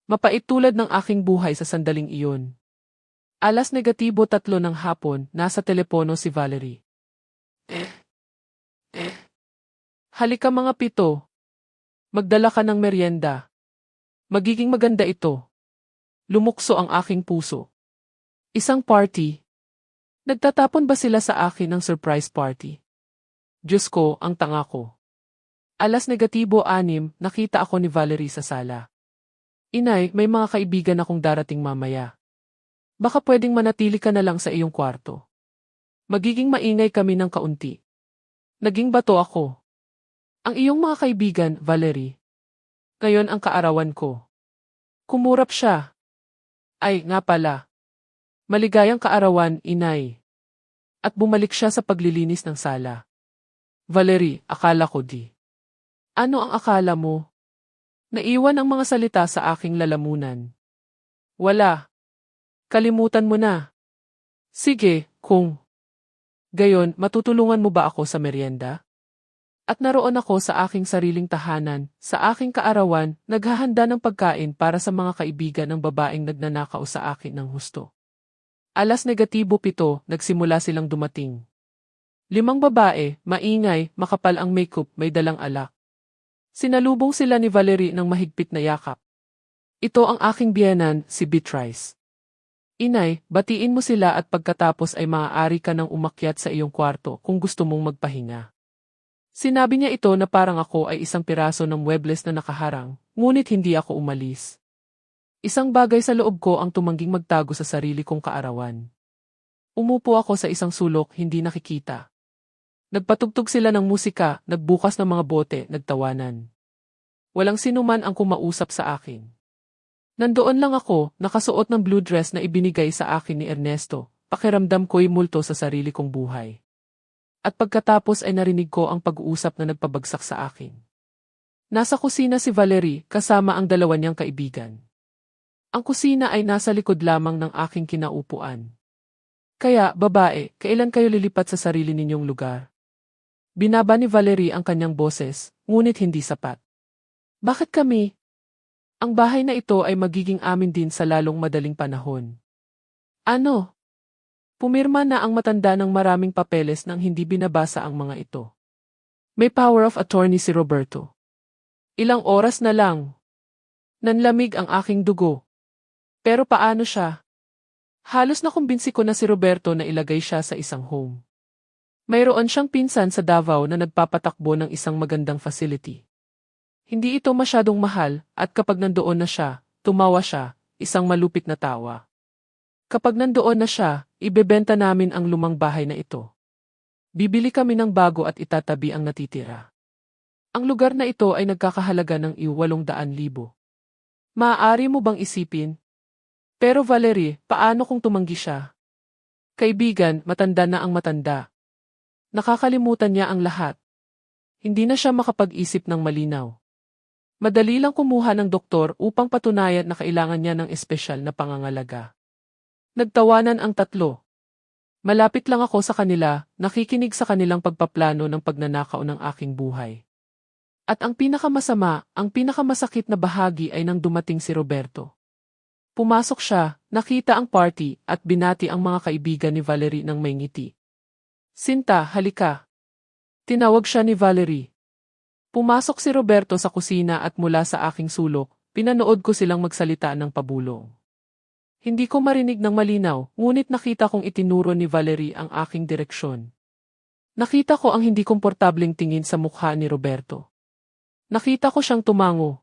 Mapait tulad ng aking buhay sa sandaling iyon. 3:00 ng hapon, nasa telepono si Valerie. Halika mga 7. Magdala ka ng merienda. Magiging maganda ito. Lumukso ang aking puso. Isang party. Nagtatapon ba sila sa akin ng surprise party? Diyos ko, ang tanga ko. -6, nakita ako ni Valerie sa sala. Inay, may mga kaibigan akong darating mamaya. Baka pwedeng manatili ka na lang sa iyong kwarto. Magiging maingay kami ng kaunti. Naging bato ako. Ang iyong mga kaibigan, Valerie. Ngayon ang kaarawan ko. Kumurap siya. Ay, nga pala. Maligayang kaarawan, inay. At bumalik siya sa paglilinis ng sala. Valerie, akala ko di. Ano ang akala mo? Naiwan ang mga salita sa aking lalamunan. Wala. Kalimutan mo na. Sige, kung. Gayon, matutulungan mo ba ako sa merienda? At naroon ako sa aking sariling tahanan, sa aking kaarawan, naghahanda ng pagkain para sa mga kaibigan ng babaeng nagnanakaw sa akin ng husto. -7, nagsimula silang dumating. 5 babae, maingay, makapal ang makeup, may dalang alak. Sinalubong sila ni Valerie ng mahigpit na yakap. Ito ang aking biyenan, si Beatrice. Inay, batiin mo sila at pagkatapos ay maaari ka nang umakyat sa iyong kwarto kung gusto mong magpahinga. Sinabi niya ito na parang ako ay isang piraso ng muebles na nakaharang, ngunit hindi ako umalis. Isang bagay sa loob ko ang tumangging magtago sa sarili kong kaarawan. Umupo ako sa isang sulok, hindi nakikita. Nagpatugtog sila ng musika, nagbukas ng mga bote, nagtawanan. Walang sinuman ang kumausap sa akin. Nandoon lang ako, nakasuot ng blue dress na ibinigay sa akin ni Ernesto, pakiramdam ko'y multo sa sarili kong buhay. At pagkatapos ay narinig ko ang pag-uusap na nagpabagsak sa akin. Nasa kusina si Valerie kasama ang 2 niyang kaibigan. Ang kusina ay nasa likod lamang ng aking kinaupuan. Kaya, babae, kailan kayo lilipat sa sarili ninyong lugar? Binaba ni Valerie ang kanyang boses, ngunit hindi sapat. Bakit kami? Ang bahay na ito ay magiging amin din sa lalong madaling panahon. Ano? Pumirma na ang matanda ng maraming papeles nang hindi binabasa ang mga ito. May power of attorney si Roberto. Ilang oras na lang. Nanlamig ang aking dugo. Pero paano siya? Halos nakumbinsi ko na si Roberto na ilagay siya sa isang home. Mayroon siyang pinsan sa Davao na nagpapatakbo ng isang magandang facility. Hindi ito masyadong mahal at kapag nandoon na siya, tumawa siya, isang malupit na tawa. Kapag nandoon na siya, ibebenta namin ang lumang bahay na ito. Bibili kami ng bago at itatabi ang natitira. Ang lugar na ito ay nagkakahalaga ng 800,000. Maaari mo bang isipin? Pero Valerie, paano kung tumanggi siya? Kaibigan, matanda na ang matanda. Nakakalimutan niya ang lahat. Hindi na siya makapag-isip ng malinaw. Madali lang kumuha ng doktor upang patunayan na kailangan niya ng espesyal na pangangalaga. Nagtawanan ang 3. Malapit lang ako sa kanila, nakikinig sa kanilang pagpaplano ng pagnanakaw ng aking buhay. At ang pinakamasama, ang pinakamasakit na bahagi ay nang dumating si Roberto. Pumasok siya, nakita ang party at binati ang mga kaibigan ni Valerie ng may ngiti. Sinta, halika. Tinawag siya ni Valerie. Pumasok si Roberto sa kusina at mula sa aking sulok, pinanood ko silang magsalita ng pabulong. Hindi ko marinig ng malinaw, ngunit nakita kong itinuro ni Valerie ang aking direksyon. Nakita ko ang hindi komportableng tingin sa mukha ni Roberto. Nakita ko siyang tumango.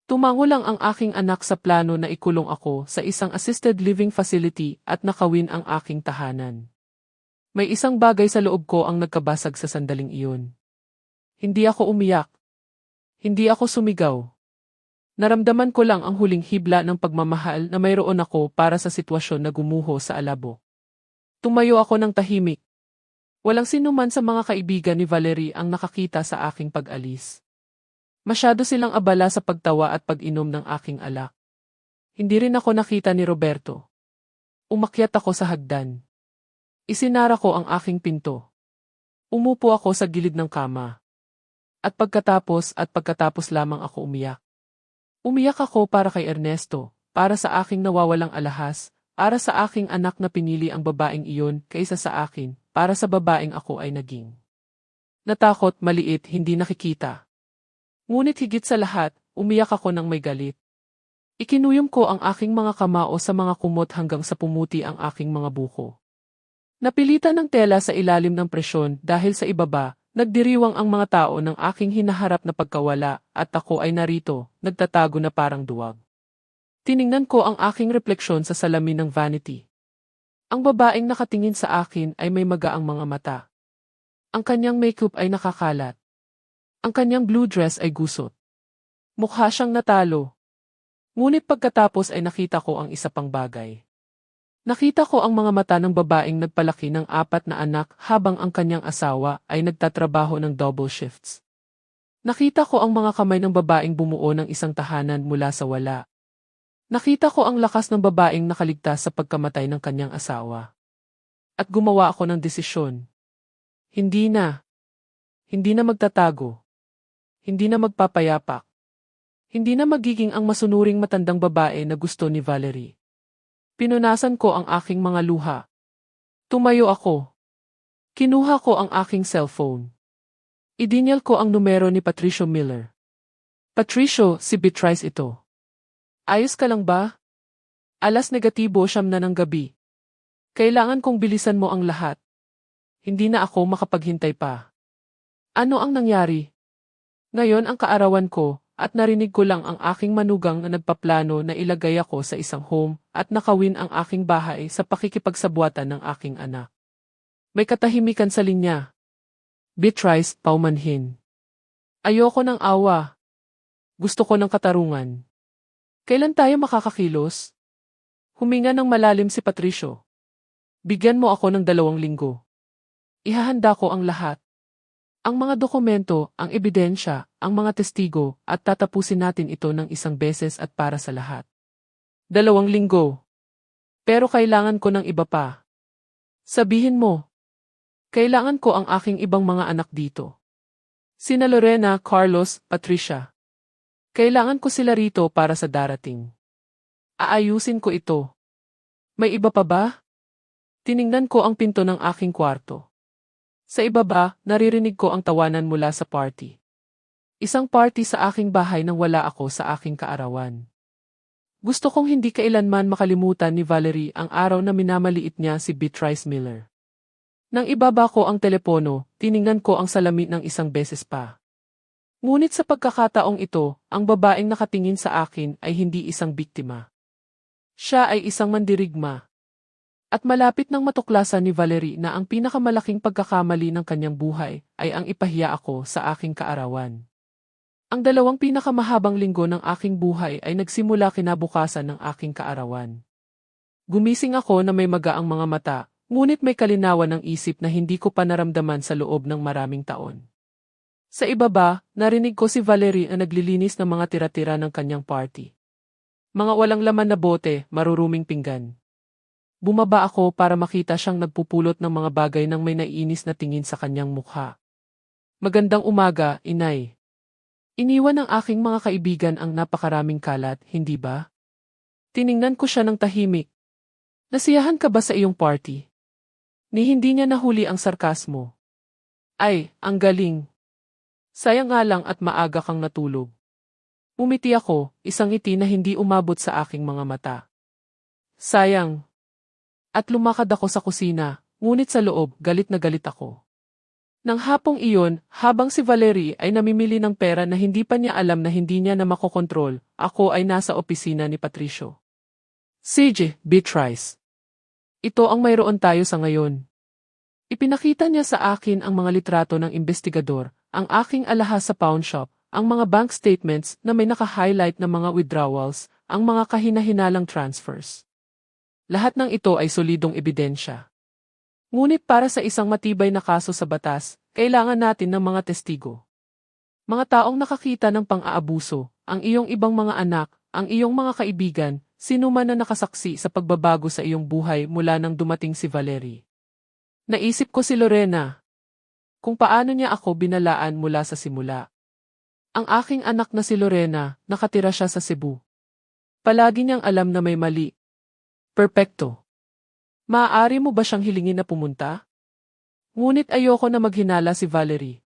Tumango lang ang aking anak sa plano na ikulong ako sa isang assisted living facility at nakawin ang aking tahanan. May isang bagay sa loob ko ang nagkabasag sa sandaling iyon. Hindi ako umiyak. Hindi ako sumigaw. Naramdaman ko lang ang huling hibla ng pagmamahal na mayroon ako para sa sitwasyon na gumuho sa alabo. Tumayo ako ng tahimik. Walang sinuman sa mga kaibigan ni Valerie ang nakakita sa aking pag-alis. Masyado silang abala sa pagtawa at pag-inom ng aking alak. Hindi rin ako nakita ni Roberto. Umakyat ako sa hagdan. Isinara ko ang aking pinto. Umupo ako sa gilid ng kama. At pagkatapos lamang ako umiyak. Umiyak ako para kay Ernesto, para sa aking nawawalang alahas, para sa aking anak na pinili ang babaeng iyon kaysa sa akin, para sa babaeng ako ay naging. Natakot, maliit, hindi nakikita. Ngunit higit sa lahat, umiyak ako ng may galit. Ikinuyom ko ang aking mga kamao sa mga kumot hanggang sa pumuti ang aking mga buko. Napilitan ng tela sa ilalim ng presyon dahil sa ibaba, nagdiriwang ang mga tao ng aking hinaharap na pagkawala at ako ay narito, nagtatago na parang duwag. Tiningnan ko ang aking refleksyon sa salamin ng vanity. Ang babaeng nakatingin sa akin ay may magaang mga mata. Ang kanyang makeup ay nakakalat. Ang kanyang blue dress ay gusot. Mukha siyang natalo. Ngunit pagkatapos ay nakita ko ang isa pang bagay. Nakita ko ang mga mata ng babaeng nagpalaki ng 4 na anak habang ang kanyang asawa ay nagtatrabaho ng double shifts. Nakita ko ang mga kamay ng babaeng bumuo ng isang tahanan mula sa wala. Nakita ko ang lakas ng babaeng nakaligtas sa pagkamatay ng kanyang asawa. At gumawa ako ng desisyon. Hindi na. Hindi na magtatago. Hindi na magpapayapak. Hindi na magiging ang masunuring matandang babae na gusto ni Valerie. Pinunasan ko ang aking mga luha. Tumayo ako. Kinuha ko ang aking cellphone. Idinyal ko ang numero ni Patricio Miller. Patricio, si Beatrice ito. Ayos ka lang ba? Alas negatibo 9 na ng gabi. Kailangan kong bilisan mo ang lahat. Hindi na ako makapaghintay pa. Ano ang nangyari? Ngayon ang kaarawan ko, at narinig ko lang ang aking manugang na nagpaplano na ilagay ako sa isang home at nakawin ang aking bahay sa pakikipagsabwatan ng aking anak. May katahimikan sa linya. Beatrice, paumanhin. Ayoko ng awa. Gusto ko ng katarungan. Kailan tayo makakakilos? Huminga ng malalim si Patricio. Bigyan mo ako ng 2 linggo. Ihahanda ko ang lahat. Ang mga dokumento, ang ebidensya, ang mga testigo, at tatapusin natin ito ng 1 beses at para sa lahat. 2 linggo. Pero kailangan ko ng iba pa. Sabihin mo. Kailangan ko ang aking ibang mga anak dito. Sina Lorena, Carlos, Patricia. Kailangan ko sila rito para sa darating. Aayusin ko ito. May iba pa ba? Tiningnan ko ang pinto ng aking kwarto. Sa ibaba, naririnig ko ang tawanan mula sa party. Isang party sa aking bahay nang wala ako sa aking kaarawan. Gusto kong hindi kailanman makalimutan ni Valerie ang araw na minamaliit niya si Beatrice Miller. Nang ibaba ko ang telepono, tiningnan ko ang salamin ng 1 beses pa. Ngunit sa pagkakataong ito, ang babaeng nakatingin sa akin ay hindi isang biktima. Siya ay isang mandirigma. At malapit nang matuklasan ni Valerie na ang pinakamalaking pagkakamali ng kanyang buhay ay ang ipahiya ako sa aking kaarawan. Ang 2 pinakamahabang linggo ng aking buhay ay nagsimula kinabukasan ng aking kaarawan. Gumising ako na may magaang mga mata, ngunit may kalinawan ng isip na hindi ko pa naramdaman sa loob ng maraming taon. Sa ibaba, narinig ko si Valerie na naglilinis ng mga tira-tira ng kanyang party. Mga walang laman na bote, maruruming pinggan. Bumaba ako para makita siyang nagpupulot ng mga bagay nang may naiinis na tingin sa kanyang mukha. Magandang umaga, inay. Iniwan ng aking mga kaibigan ang napakaraming kalat, hindi ba? Tiningnan ko siya ng tahimik. Nasiyahan ka ba sa iyong party? Ni hindi niya nahuli ang sarkasmo. Ay, ang galing. Sayang nga lang at maaga kang natulog. Umiti ako, isang ngiti na hindi umabot sa aking mga mata. Sayang. At lumakad ako sa kusina, ngunit sa loob, galit na galit ako. Nang hapong iyon, habang si Valerie ay namimili ng pera na hindi pa niya alam na hindi niya na makokontrol, ako ay nasa opisina ni Patricio. CJ, Beatrice. Ito ang mayroon tayo sa ngayon. Ipinakita niya sa akin ang mga litrato ng investigador, ang aking alahas sa pawn shop, ang mga bank statements na may naka-highlight na mga withdrawals, ang mga kahina-hinalang transfers. Lahat ng ito ay solidong ebidensya. Ngunit para sa isang matibay na kaso sa batas, kailangan natin ng mga testigo. Mga taong nakakita ng pang-aabuso, ang iyong ibang mga anak, ang iyong mga kaibigan, sino man na nakasaksi sa pagbabago sa iyong buhay mula nang dumating si Valerie. Naisip ko si Lorena. Kung paano niya ako binalaan mula sa simula. Ang aking anak na si Lorena, nakatira siya sa Cebu. Palagi niyang alam na may mali. Perpekto. Maaari mo ba siyang hilingin na pumunta? Ngunit ayoko na maghinala si Valerie.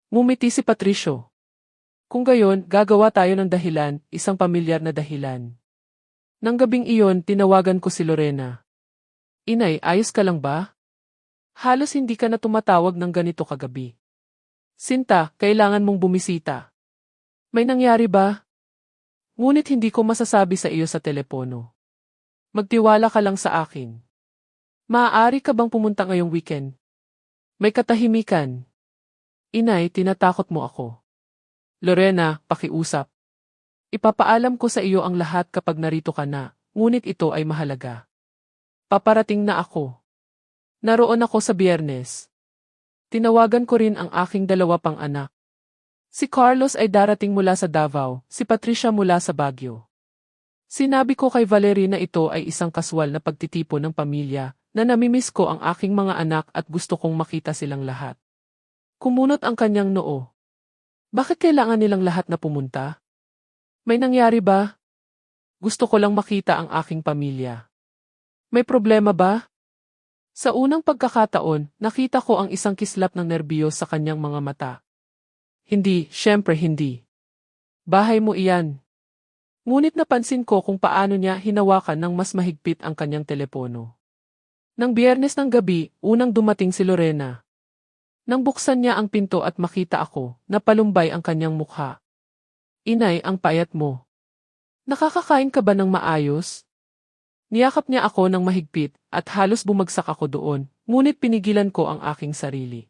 Ngumiti si Patricio. Kung gayon, gagawa tayo ng dahilan, isang pamilyar na dahilan. Nang gabing iyon, tinawagan ko si Lorena. Inay, ayos ka lang ba? Halos hindi ka na tumatawag ng ganito kagabi. Sinta, kailangan mong bumisita. May nangyari ba? Ngunit hindi ko masasabi sa iyo sa telepono. Magtiwala ka lang sa akin. Maaari ka bang pumunta ngayong weekend? May katahimikan. Inay, tinatakot mo ako. Lorena, pakiusap. Ipapaalam ko sa iyo ang lahat kapag narito ka na, ngunit ito ay mahalaga. Paparating na ako. Naroon ako sa Biyernes. Tinawagan ko rin ang aking dalawa pang anak. Si Carlos ay darating mula sa Davao, si Patricia mula sa Baguio. Sinabi ko kay Valerie na ito ay isang kaswal na pagtitipon ng pamilya, na namimiss ko ang aking mga anak at gusto kong makita silang lahat. Kumunot ang kanyang noo. Bakit kailangan nilang lahat na pumunta? May nangyari ba? Gusto ko lang makita ang aking pamilya. May problema ba? Sa unang pagkakataon, nakita ko ang isang kislap ng nerbiyos sa kanyang mga mata. Hindi, syempre hindi. Bahay mo iyan. Ngunit napansin ko kung paano niya hinawakan ng mas mahigpit ang kanyang telepono. Nang Biyernes ng gabi, unang dumating si Lorena. Nang buksan niya ang pinto at makita ako, napalumbay ang kanyang mukha. Inay, ang payat mo. Nakakakain ka ba ng maayos? Niyakap niya ako ng mahigpit at halos bumagsak ako doon, ngunit pinigilan ko ang aking sarili.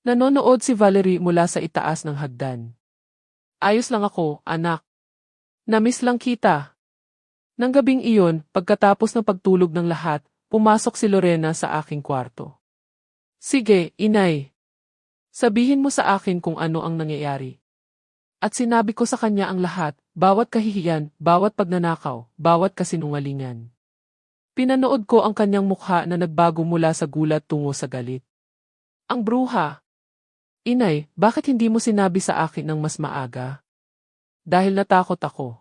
Nanonood si Valerie mula sa itaas ng hagdan. Ayos lang ako, anak. Namiss lang kita. Nang gabing iyon, pagkatapos ng pagtulog ng lahat, pumasok si Lorena sa aking kwarto. Sige, inay. Sabihin mo sa akin kung ano ang nangyayari. At sinabi ko sa kanya ang lahat, bawat kahihiyan, bawat pagnanakaw, bawat kasinungalingan. Pinanood ko ang kanyang mukha na nagbago mula sa gulat tungo sa galit. Ang bruha. Inay, bakit hindi mo sinabi sa akin ng mas maaga? Dahil natakot ako.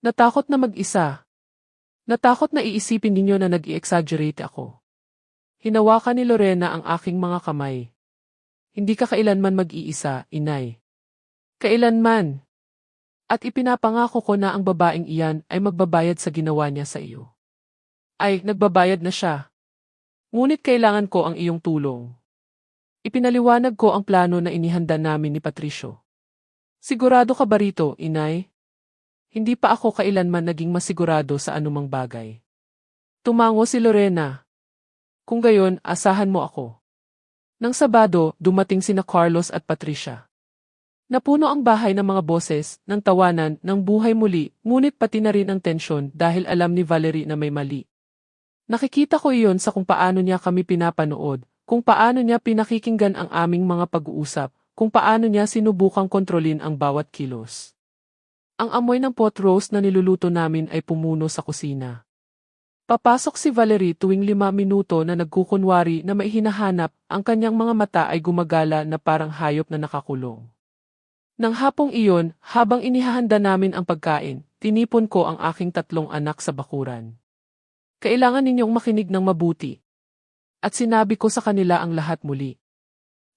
Natakot na mag-isa. Natakot na iisipin ninyo na nag-i-exaggerate ako. Hinawakan ni Lorena ang aking mga kamay. Hindi ka kailanman mag-iisa, inay. Kailanman. At ipinapangako ko na ang babaeng iyan ay magbabayad sa ginawa niya sa iyo. Ay, nagbabayad na siya. Ngunit kailangan ko ang iyong tulong. Ipinaliwanag ko ang plano na inihanda namin ni Patricio. Sigurado ka ba rito, inay? Hindi pa ako kailanman naging masigurado sa anumang bagay. Tumango si Lorena. Kung gayon, asahan mo ako. Nang Sabado, dumating sina Carlos at Patricia. Napuno ang bahay ng mga boses, ng tawanan, ng buhay muli, ngunit pati na rin ang tensyon dahil alam ni Valerie na may mali. Nakikita ko iyon sa kung paano niya kami pinapanood, kung paano niya pinakikinggan ang aming mga pag-uusap, kung paano niya sinubukang kontrolin ang bawat kilos. Ang amoy ng pot roast na niluluto namin ay pumuno sa kusina. Papasok si Valerie tuwing 5 minuto na nagkukunwari na may hinahanap, ang kanyang mga mata ay gumagala na parang hayop na nakakulong. Nang hapong iyon, habang inihahanda namin ang pagkain, tinipon ko ang aking 3 anak sa bakuran. Kailangan ninyong makinig ng mabuti. At sinabi ko sa kanila ang lahat muli.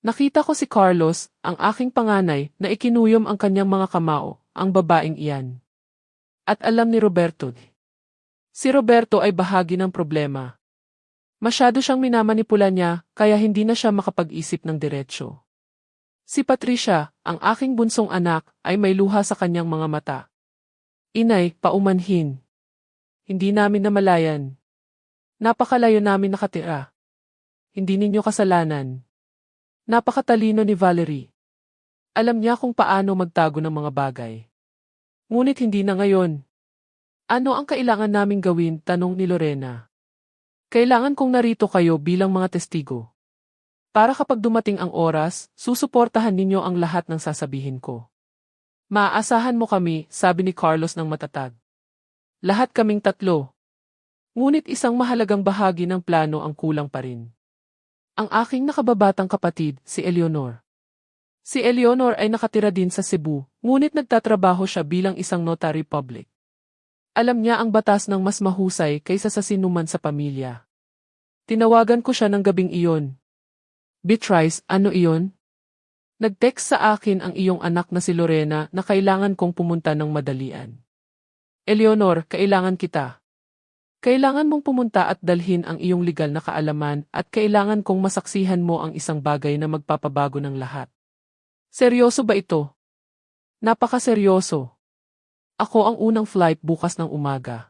Nakita ko si Carlos, ang aking panganay, na ikinuyom ang kanyang mga kamao, ang babaeng iyan. At alam ni Roberto. Si Roberto ay bahagi ng problema. Masyado siyang minamanipula niya, kaya hindi na siya makapag-isip ng diretsyo. Si Patricia, ang aking bunsong anak, ay may luha sa kanyang mga mata. Inay, paumanhin. Hindi namin namalayan. Napakalayo namin nakatira. Hindi ninyo kasalanan. Napakatalino ni Valerie. Alam niya kung paano magtago ng mga bagay. Ngunit hindi na ngayon. Ano ang kailangan naming gawin? Tanong ni Lorena. Kailangan kong narito kayo bilang mga testigo. Para kapag dumating ang oras, susuportahan ninyo ang lahat ng sasabihin ko. Maaasahan mo kami, sabi ni Carlos ng matatag. Lahat kaming 3. Ngunit isang mahalagang bahagi ng plano ang kulang pa rin. Ang aking nakababatang kapatid, si Eleanor. Si Eleanor ay nakatira din sa Cebu, ngunit nagtatrabaho siya bilang isang notary public. Alam niya ang batas ng mas mahusay kaysa sa sinuman sa pamilya. Tinawagan ko siya ng gabing iyon. Beatrice, ano iyon? Nag-text sa akin ang iyong anak na si Lorena na kailangan kong pumunta ng madalian. Eleanor, kailangan kita. Kailangan mong pumunta at dalhin ang iyong legal na kaalaman at kailangan kong masaksihan mo ang isang bagay na magpapabago ng lahat. Seryoso ba ito? Napakaseryoso. Ako ang unang flight bukas ng umaga.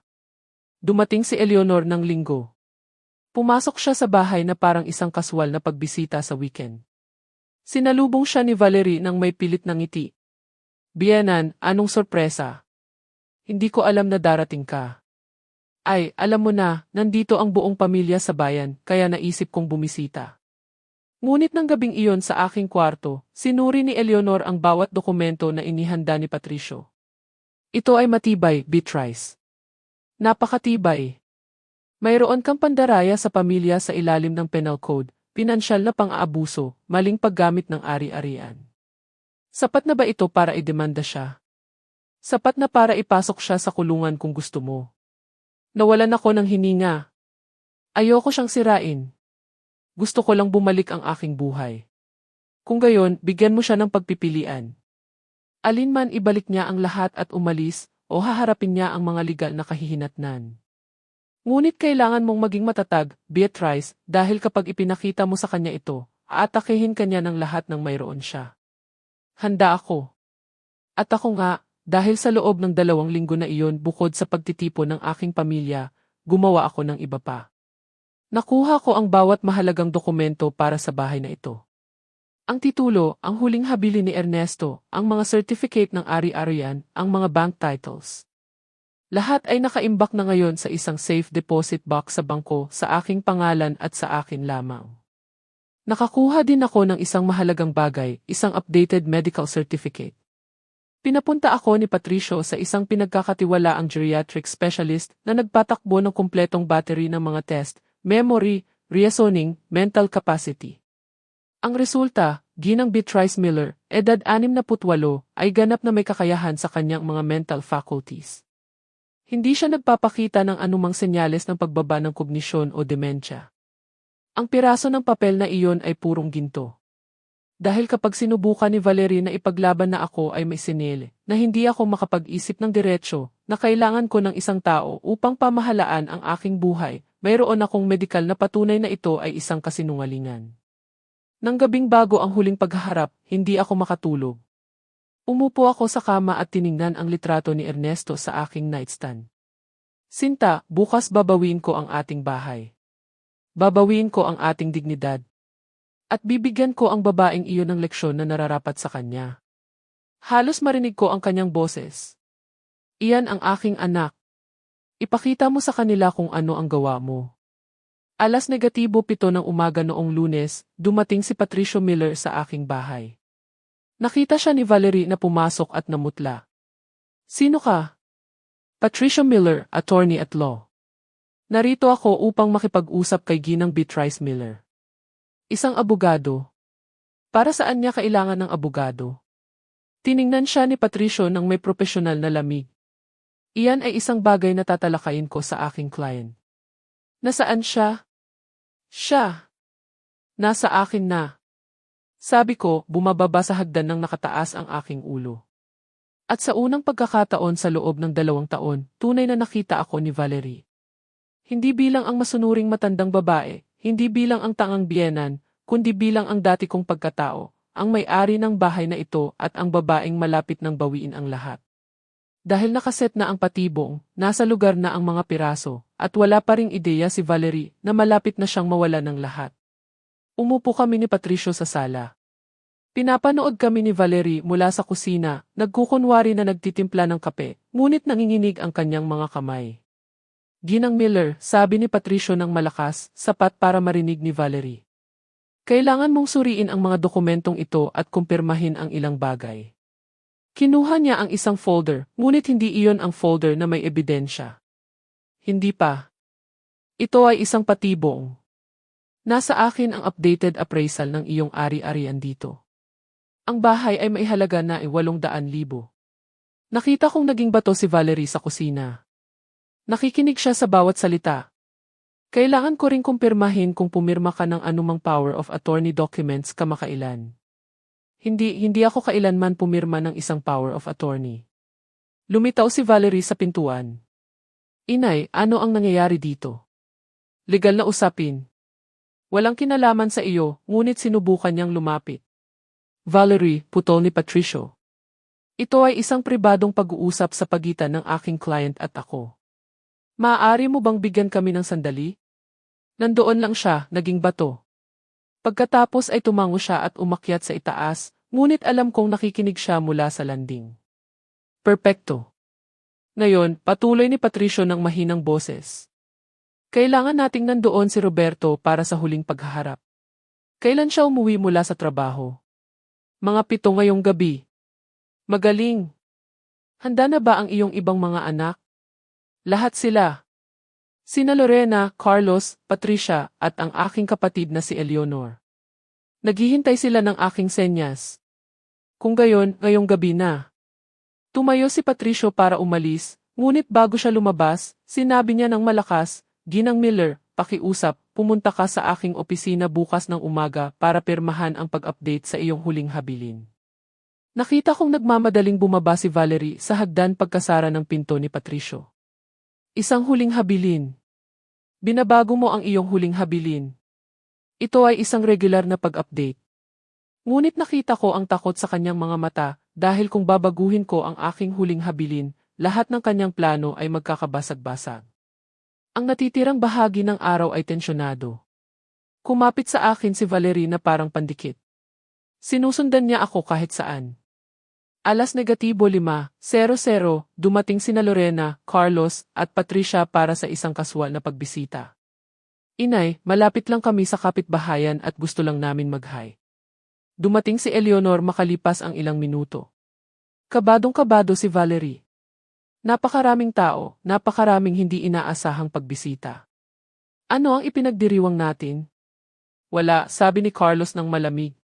Dumating si Eleanor ng linggo. Pumasok siya sa bahay na parang isang kaswal na pagbisita sa weekend. Sinalubong siya ni Valerie nang may pilit na ngiti. Biyenan, anong sorpresa? Hindi ko alam na darating ka. Ay, alam mo na, nandito ang buong pamilya sa bayan, kaya naisip kong bumisita. Ngunit ng gabing iyon sa aking kwarto, sinuri ni Eleanor ang bawat dokumento na inihanda ni Patricio. Ito ay matibay, Beatrice. Napakatibay. Mayroon kang pandaraya sa pamilya sa ilalim ng penal code, pinansyal na pang-aabuso, maling paggamit ng ari-arian. Sapat na ba ito para idemanda siya? Sapat na para ipasok siya sa kulungan kung gusto mo. Nawalan ako ng hininga. Ayoko siyang sirain. Gusto ko lang bumalik ang aking buhay. Kung gayon, bigyan mo siya ng pagpipilian. Alinman ibalik niya ang lahat at umalis, o haharapin niya ang mga legal na kahihinatnan. Ngunit kailangan mong maging matatag, Beatrice, dahil kapag ipinakita mo sa kanya ito, aatakihin kanya ng lahat ng mayroon siya. Handa ako. At ako nga, dahil sa loob ng 2 linggo na iyon bukod sa pagtitipon ng aking pamilya, gumawa ako ng iba pa. Nakuha ko ang bawat mahalagang dokumento para sa bahay na ito. Ang titulo, ang huling habili ni Ernesto, ang mga certificate ng ari-arian, ang mga bank titles. Lahat ay nakaimbak na ngayon sa isang safe deposit box sa bangko sa aking pangalan at sa akin lamang. Nakakuha din ako ng isang mahalagang bagay, isang updated medical certificate. Pinapunta ako ni Patricio sa isang pinagkakatiwalaang geriatric specialist na nagpatakbo ng kumpletong battery ng mga test, memory, reasoning, mental capacity. Ang resulta, Ginang Beatrice Miller, edad 68, ay ganap na may kakayahan sa kanyang mga mental faculties. Hindi siya nagpapakita ng anumang senyales ng pagbaba ng kognisyon o demensya. Ang piraso ng papel na iyon ay purong ginto. Dahil kapag sinubukan ni Valerie na ipaglaban na ako ay may sinele, na hindi ako makapag-isip ng diretsyo, na kailangan ko ng isang tao upang pamahalaan ang aking buhay, mayroon akong medikal na patunay na ito ay isang kasinungalingan. Nang gabing bago ang huling paghaharap, hindi ako makatulog. Umupo ako sa kama at tiningnan ang litrato ni Ernesto sa aking nightstand. Sinta, bukas babawin ko ang ating bahay. Babawin ko ang ating dignidad. At bibigyan ko ang babaeng iyon ng leksyon na nararapat sa kanya. Halos marinig ko ang kanyang boses. Iyan ang aking anak. Ipakita mo sa kanila kung ano ang gawa mo. 7:00 ng umaga noong Lunes, dumating si Patricio Miller sa aking bahay. Nakita siya ni Valerie na pumasok at namutla. Sino ka? Patricio Miller, attorney at law. Narito ako upang makipag-usap kay Ginang Beatrice Miller. Isang abogado. Para saan niya kailangan ng abogado? Tiningnan siya ni Patricio nang may propesyonal na lamig. Iyan ay isang bagay na tatalakayin ko sa aking client. Nasaan siya? Siya. Nasa akin na. Sabi ko, bumababa sa hagdan ng nakataas ang aking ulo. At sa unang pagkakataon sa loob ng 2 taon, tunay na nakita ako ni Valerie. Hindi bilang ang masunuring matandang babae, hindi bilang ang tangang biyenan, kundi bilang ang dati kong pagkatao, ang may-ari ng bahay na ito at ang babaeng malapit ng bawiin ang lahat. Dahil nakaset na ang patibong, nasa lugar na ang mga piraso, at wala pa ring ideya si Valerie na malapit na siyang mawala ng lahat. Umupo kami ni Patricio sa sala. Pinapanood kami ni Valerie mula sa kusina, nagkukunwari na nagtitimpla ng kape, ngunit nanginginig ang kanyang mga kamay. Ginang Miller, sabi ni Patricio ng malakas, sapat para marinig ni Valerie. Kailangan mong suriin ang mga dokumentong ito at kumpirmahin ang ilang bagay. Kinuha niya ang isang folder, ngunit hindi iyon ang folder na may ebidensya. Hindi pa. Ito ay isang patibong. Nasa akin ang updated appraisal ng iyong ari-arian dito. Ang bahay ay may halaga na 800,000. Nakita kong naging bato si Valerie sa kusina. Nakikinig siya sa bawat salita. Kailangan ko ring kumpirmahin kung pumirma ka ng anumang power of attorney documents kamakailan. Hindi ako kailanman pumirma ng isang power of attorney. Lumitaw si Valerie sa pintuan. Inay, ano ang nangyayari dito? Legal na usapin. Walang kinalaman sa iyo, ngunit sinubukan niyang lumapit. Valerie, putol ni Patricio. Ito ay isang pribadong pag-uusap sa pagitan ng aking client at ako. Maaari mo bang bigyan kami ng sandali? Nandoon lang siya, naging bato. Pagkatapos ay tumango siya at umakyat sa itaas, ngunit alam kong nakikinig siya mula sa landing. Perpekto. Ngayon, patuloy ni Patricio ng mahinang boses. Kailangan nating nandoon si Roberto para sa huling paghaharap. Kailan siya umuwi mula sa trabaho? Mga 7 ngayong gabi. Magaling. Handa na ba ang iyong ibang mga anak? Lahat sila. Sina Lorena, Carlos, Patricia, at ang aking kapatid na si Eleanor. Naghihintay sila ng aking senyas. Kung gayon, ngayong gabi na. Tumayo si Patricio para umalis, ngunit bago siya lumabas, sinabi niya ng malakas, Ginang Miller, pakiusap, pumunta ka sa aking opisina bukas ng umaga para pirmahan ang pag-update sa iyong huling habilin. Nakita kong nagmamadaling bumaba si Valerie sa hagdan pagkasara ng pinto ni Patricio. Isang huling habilin. Binabago mo ang iyong huling habilin. Ito ay isang regular na pag-update. Ngunit nakita ko ang takot sa kanyang mga mata dahil kung babaguhin ko ang aking huling habilin, lahat ng kanyang plano ay magkakabasag-basag. Ang natitirang bahagi ng araw ay tensyonado. Kumapit sa akin si Valerie na parang pandikit. Sinusundan niya ako kahit saan. 5:00, dumating sina Lorena, Carlos, at Patricia para sa isang kaswal na pagbisita. Inay, malapit lang kami sa kapitbahayan at gusto lang namin mag-hi. Dumating si Eleanor makalipas ang ilang minuto. Kabadong-kabado si Valerie. Napakaraming tao, napakaraming hindi inaasahang pagbisita. Ano ang ipinagdiriwang natin? Wala, sabi ni Carlos ng malamig.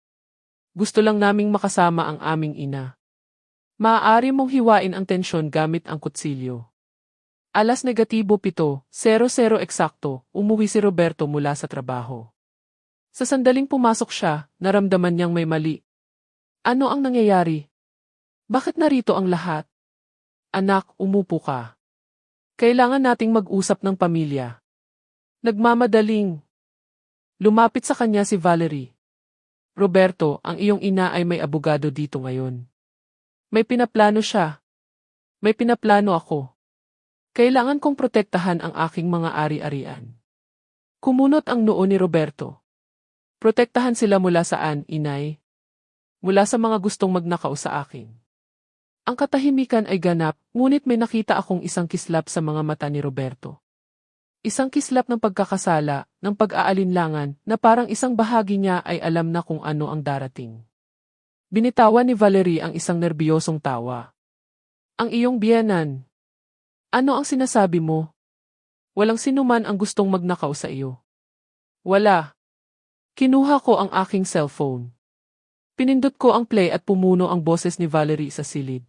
Gusto lang naming makasama ang aming ina. Maaari mong hiwain ang tensyon gamit ang kutsilyo. 7:00 eksakto, umuwi si Roberto mula sa trabaho. Sa sandaling pumasok siya, naramdaman niyang may mali. Ano ang nangyayari? Bakit narito ang lahat? Anak, umupo ka. Kailangan nating mag-usap ng pamilya. Nagmamadaling. Lumapit sa kanya si Valerie. Roberto, ang iyong ina ay may abogado dito ngayon. May pinaplano siya. May pinaplano ako. Kailangan kong protektahan ang aking mga ari-arian. Kumunot ang noo ni Roberto. Protektahan sila mula saan, inay? Mula sa mga gustong magnakaw sa akin. Ang katahimikan ay ganap, ngunit may nakita akong isang kislap sa mga mata ni Roberto. Isang kislap ng pagkakasala, ng pag-aalinlangan, na parang isang bahagi niya ay alam na kung ano ang darating. Binitawan ni Valerie ang isang nerbiyosong tawa. Ang iyong biyenan. Ano ang sinasabi mo? Walang sinuman ang gustong magnakaw sa iyo. Wala. Kinuha ko ang aking cellphone. Pinindot ko ang play at pumuno ang boses ni Valerie sa silid.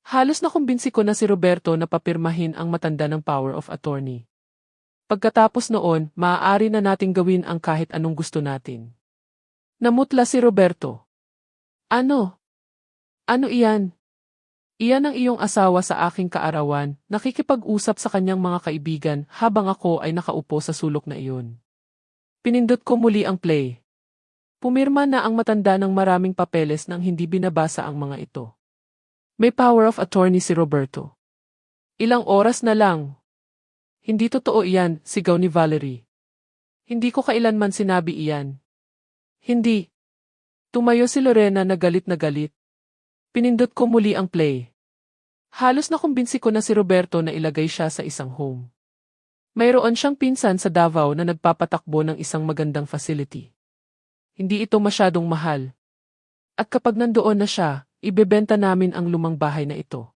Halos nakumbinsi ko na si Roberto na papirmahin ang matanda ng power of attorney. Pagkatapos noon, maaari na nating gawin ang kahit anong gusto natin. Namutla si Roberto. Ano? Ano iyan? Iyan ang iyong asawa sa aking kaarawan, nakikipag-usap sa kanyang mga kaibigan habang ako ay nakaupo sa sulok na iyon. Pinindot ko muli ang play. Pumirma na ang matanda ng maraming papeles nang hindi binabasa ang mga ito. May power of attorney si Roberto. Ilang oras na lang. Hindi totoo iyan, sigaw ni Valerie. Hindi ko kailanman sinabi iyan. Hindi. Tumayo si Lorena na galit na galit. Pinindot ko muli ang play. Halos nakumbinsi ko na si Roberto na ilagay siya sa isang home. Mayroon siyang pinsan sa Davao na nagpapatakbo ng isang magandang facility. Hindi ito masyadong mahal. At kapag nandoon na siya, ibebenta namin ang lumang bahay na ito.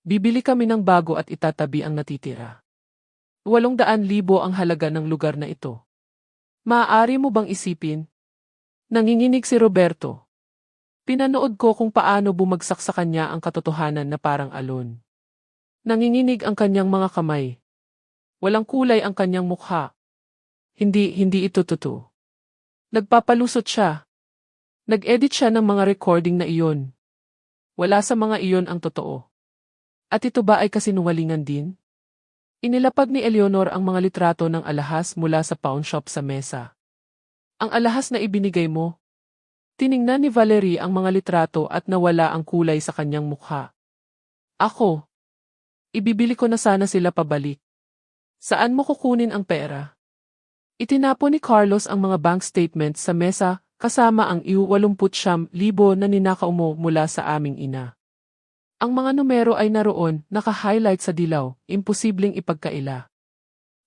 Bibili kami ng bago at itatabi ang natitira. 800,000 ang halaga ng lugar na ito. Maaari mo bang isipin? Nanginginig si Roberto. Pinanood ko kung paano bumagsak sa kanya ang katotohanan na parang alon. Nanginginig ang kanyang mga kamay. Walang kulay ang kanyang mukha. Hindi ito totoo. Nagpapalusot siya. Nag-edit siya ng mga recording na iyon. Wala sa mga iyon ang totoo. At ito ba ay kasinungalingan din? Inilapag ni Eleanor ang mga litrato ng alahas mula sa pawn shop sa mesa. Ang alahas na ibinigay mo? Tiningnan ni Valerie ang mga litrato at nawala ang kulay sa kanyang mukha. Ako. Ibibili ko na sana sila pabalik. Saan mo kukunin ang pera? Itinapon ni Carlos ang mga bank statements sa mesa kasama ang 89,000 na ninakaw mo mula sa aming ina. Ang mga numero ay naroon, naka-highlight sa dilaw, imposibleng ipagkaila.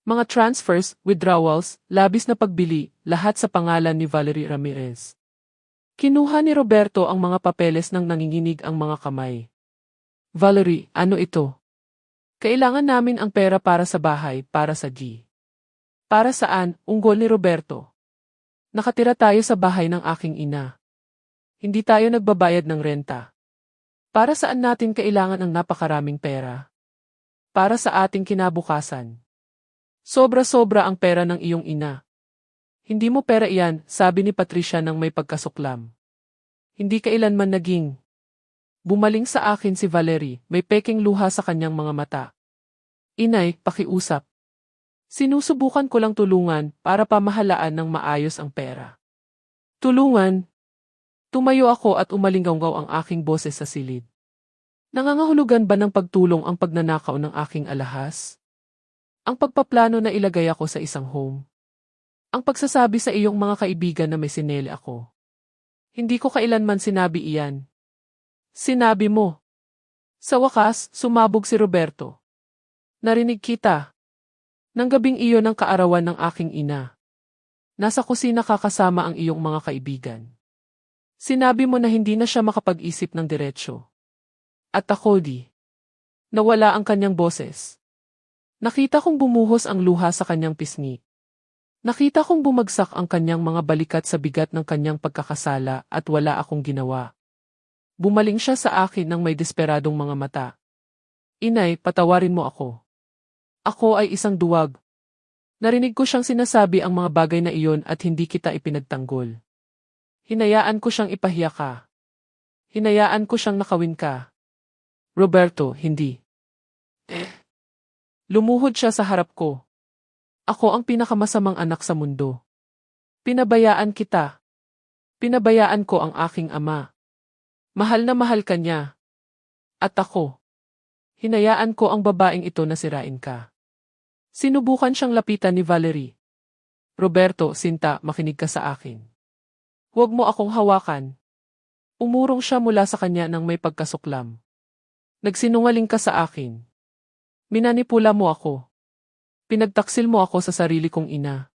Mga transfers, withdrawals, labis na pagbili, lahat sa pangalan ni Valerie Ramirez. Kinuha ni Roberto ang mga papeles nang nanginginig ang mga kamay. Valerie, ano ito? Kailangan namin ang pera para sa bahay, para sa G. Para saan? Unggol ni Roberto. Nakatira tayo sa bahay ng aking ina. Hindi tayo nagbabayad ng renta. Para saan natin kailangan ang napakaraming pera? Para sa ating kinabukasan. Sobra-sobra ang pera ng iyong ina. Hindi mo pera iyan, sabi ni Patricia nang may pagkasuklam. Hindi kailanman naging. Bumaling sa akin si Valerie, may peking luha sa kanyang mga mata. Inay, pakiusap. Sinusubukan ko lang tulungan para pamahalaan ng maayos ang pera. Tulungan? Tumayo ako at umalinggaw ang aking boses sa silid. Nangangahulugan ba ng pagtulong ang pagnanakaw ng aking alahas? Ang pagpaplano na ilagay ako sa isang home? Ang pagsasabi sa iyong mga kaibigan na may sinele ako? Hindi ko kailanman sinabi iyan. Sinabi mo. Sa wakas, sumabog si Roberto. Narinig kita. Nang gabing iyon ang kaarawan ng aking ina. Nasa kusina kasama ang iyong mga kaibigan. Sinabi mo na hindi na siya makapag-isip ng diretsyo. At ako di. Nawala ang kanyang boses. Nakita kong bumuhos ang luha sa kanyang pisngi. Nakita kong bumagsak ang kanyang mga balikat sa bigat ng kanyang pagkakasala at wala akong ginawa. Bumaling siya sa akin ng may desperadong mga mata. Inay, patawarin mo ako. Ako ay isang duwag. Narinig ko siyang sinasabi ang mga bagay na iyon at hindi kita ipinagtanggol. Hinayaan ko siyang ipahiya ka. Hinayaan ko siyang nakawin ka. Roberto, hindi. Lumuhod siya sa harap ko. Ako ang pinakamasamang anak sa mundo. Pinabayaan kita. Pinabayaan ko ang aking ama. Mahal na mahal ka niya. At ako. Hinayaan ko ang babaeng ito na sirain ka. Sinubukan siyang lapitan ni Valerie. Roberto, Sinta, makinig ka sa akin. Huwag mo akong hawakan. Umurong siya mula sa kanya nang may pagkasuklam. Nagsinungaling ka sa akin. Minanipula mo ako. Pinagtaksil mo ako sa sarili kong ina.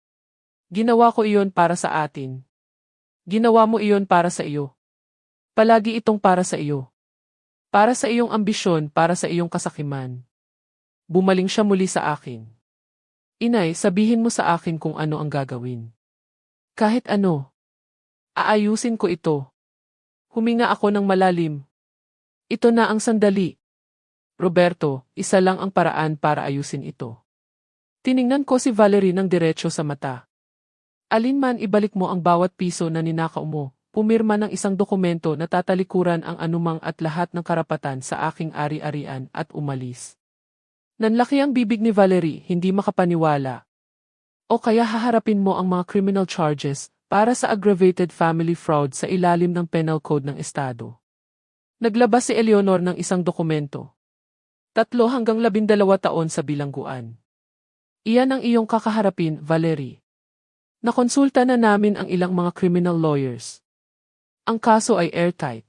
Ginawa ko iyon para sa atin. Ginawa mo iyon para sa iyo. Palagi itong para sa iyo. Para sa iyong ambisyon, para sa iyong kasakiman. Bumaling siya muli sa akin. Inay, sabihin mo sa akin kung ano ang gagawin. Kahit ano. Aayusin ko ito. Huminga ako ng malalim. Ito na ang sandali. Roberto, isa lang ang paraan para ayusin ito. Tiningnan ko si Valerie ng diretso sa mata. Alinman ibalik mo ang bawat piso na ninakaw mo, pumirma ng isang dokumento na tatalikuran ang anumang at lahat ng karapatan sa aking ari-arian at umalis. Nanlaki ang bibig ni Valerie, hindi makapaniwala. O kaya haharapin mo ang mga criminal charges para sa aggravated family fraud sa ilalim ng penal code ng estado. Naglabas si Eleanor ng isang dokumento. 3 hanggang 12 taon sa bilangguan. Iyan ang iyong kakaharapin, Valerie. Nakonsulta na namin ang ilang mga criminal lawyers. Ang kaso ay airtight.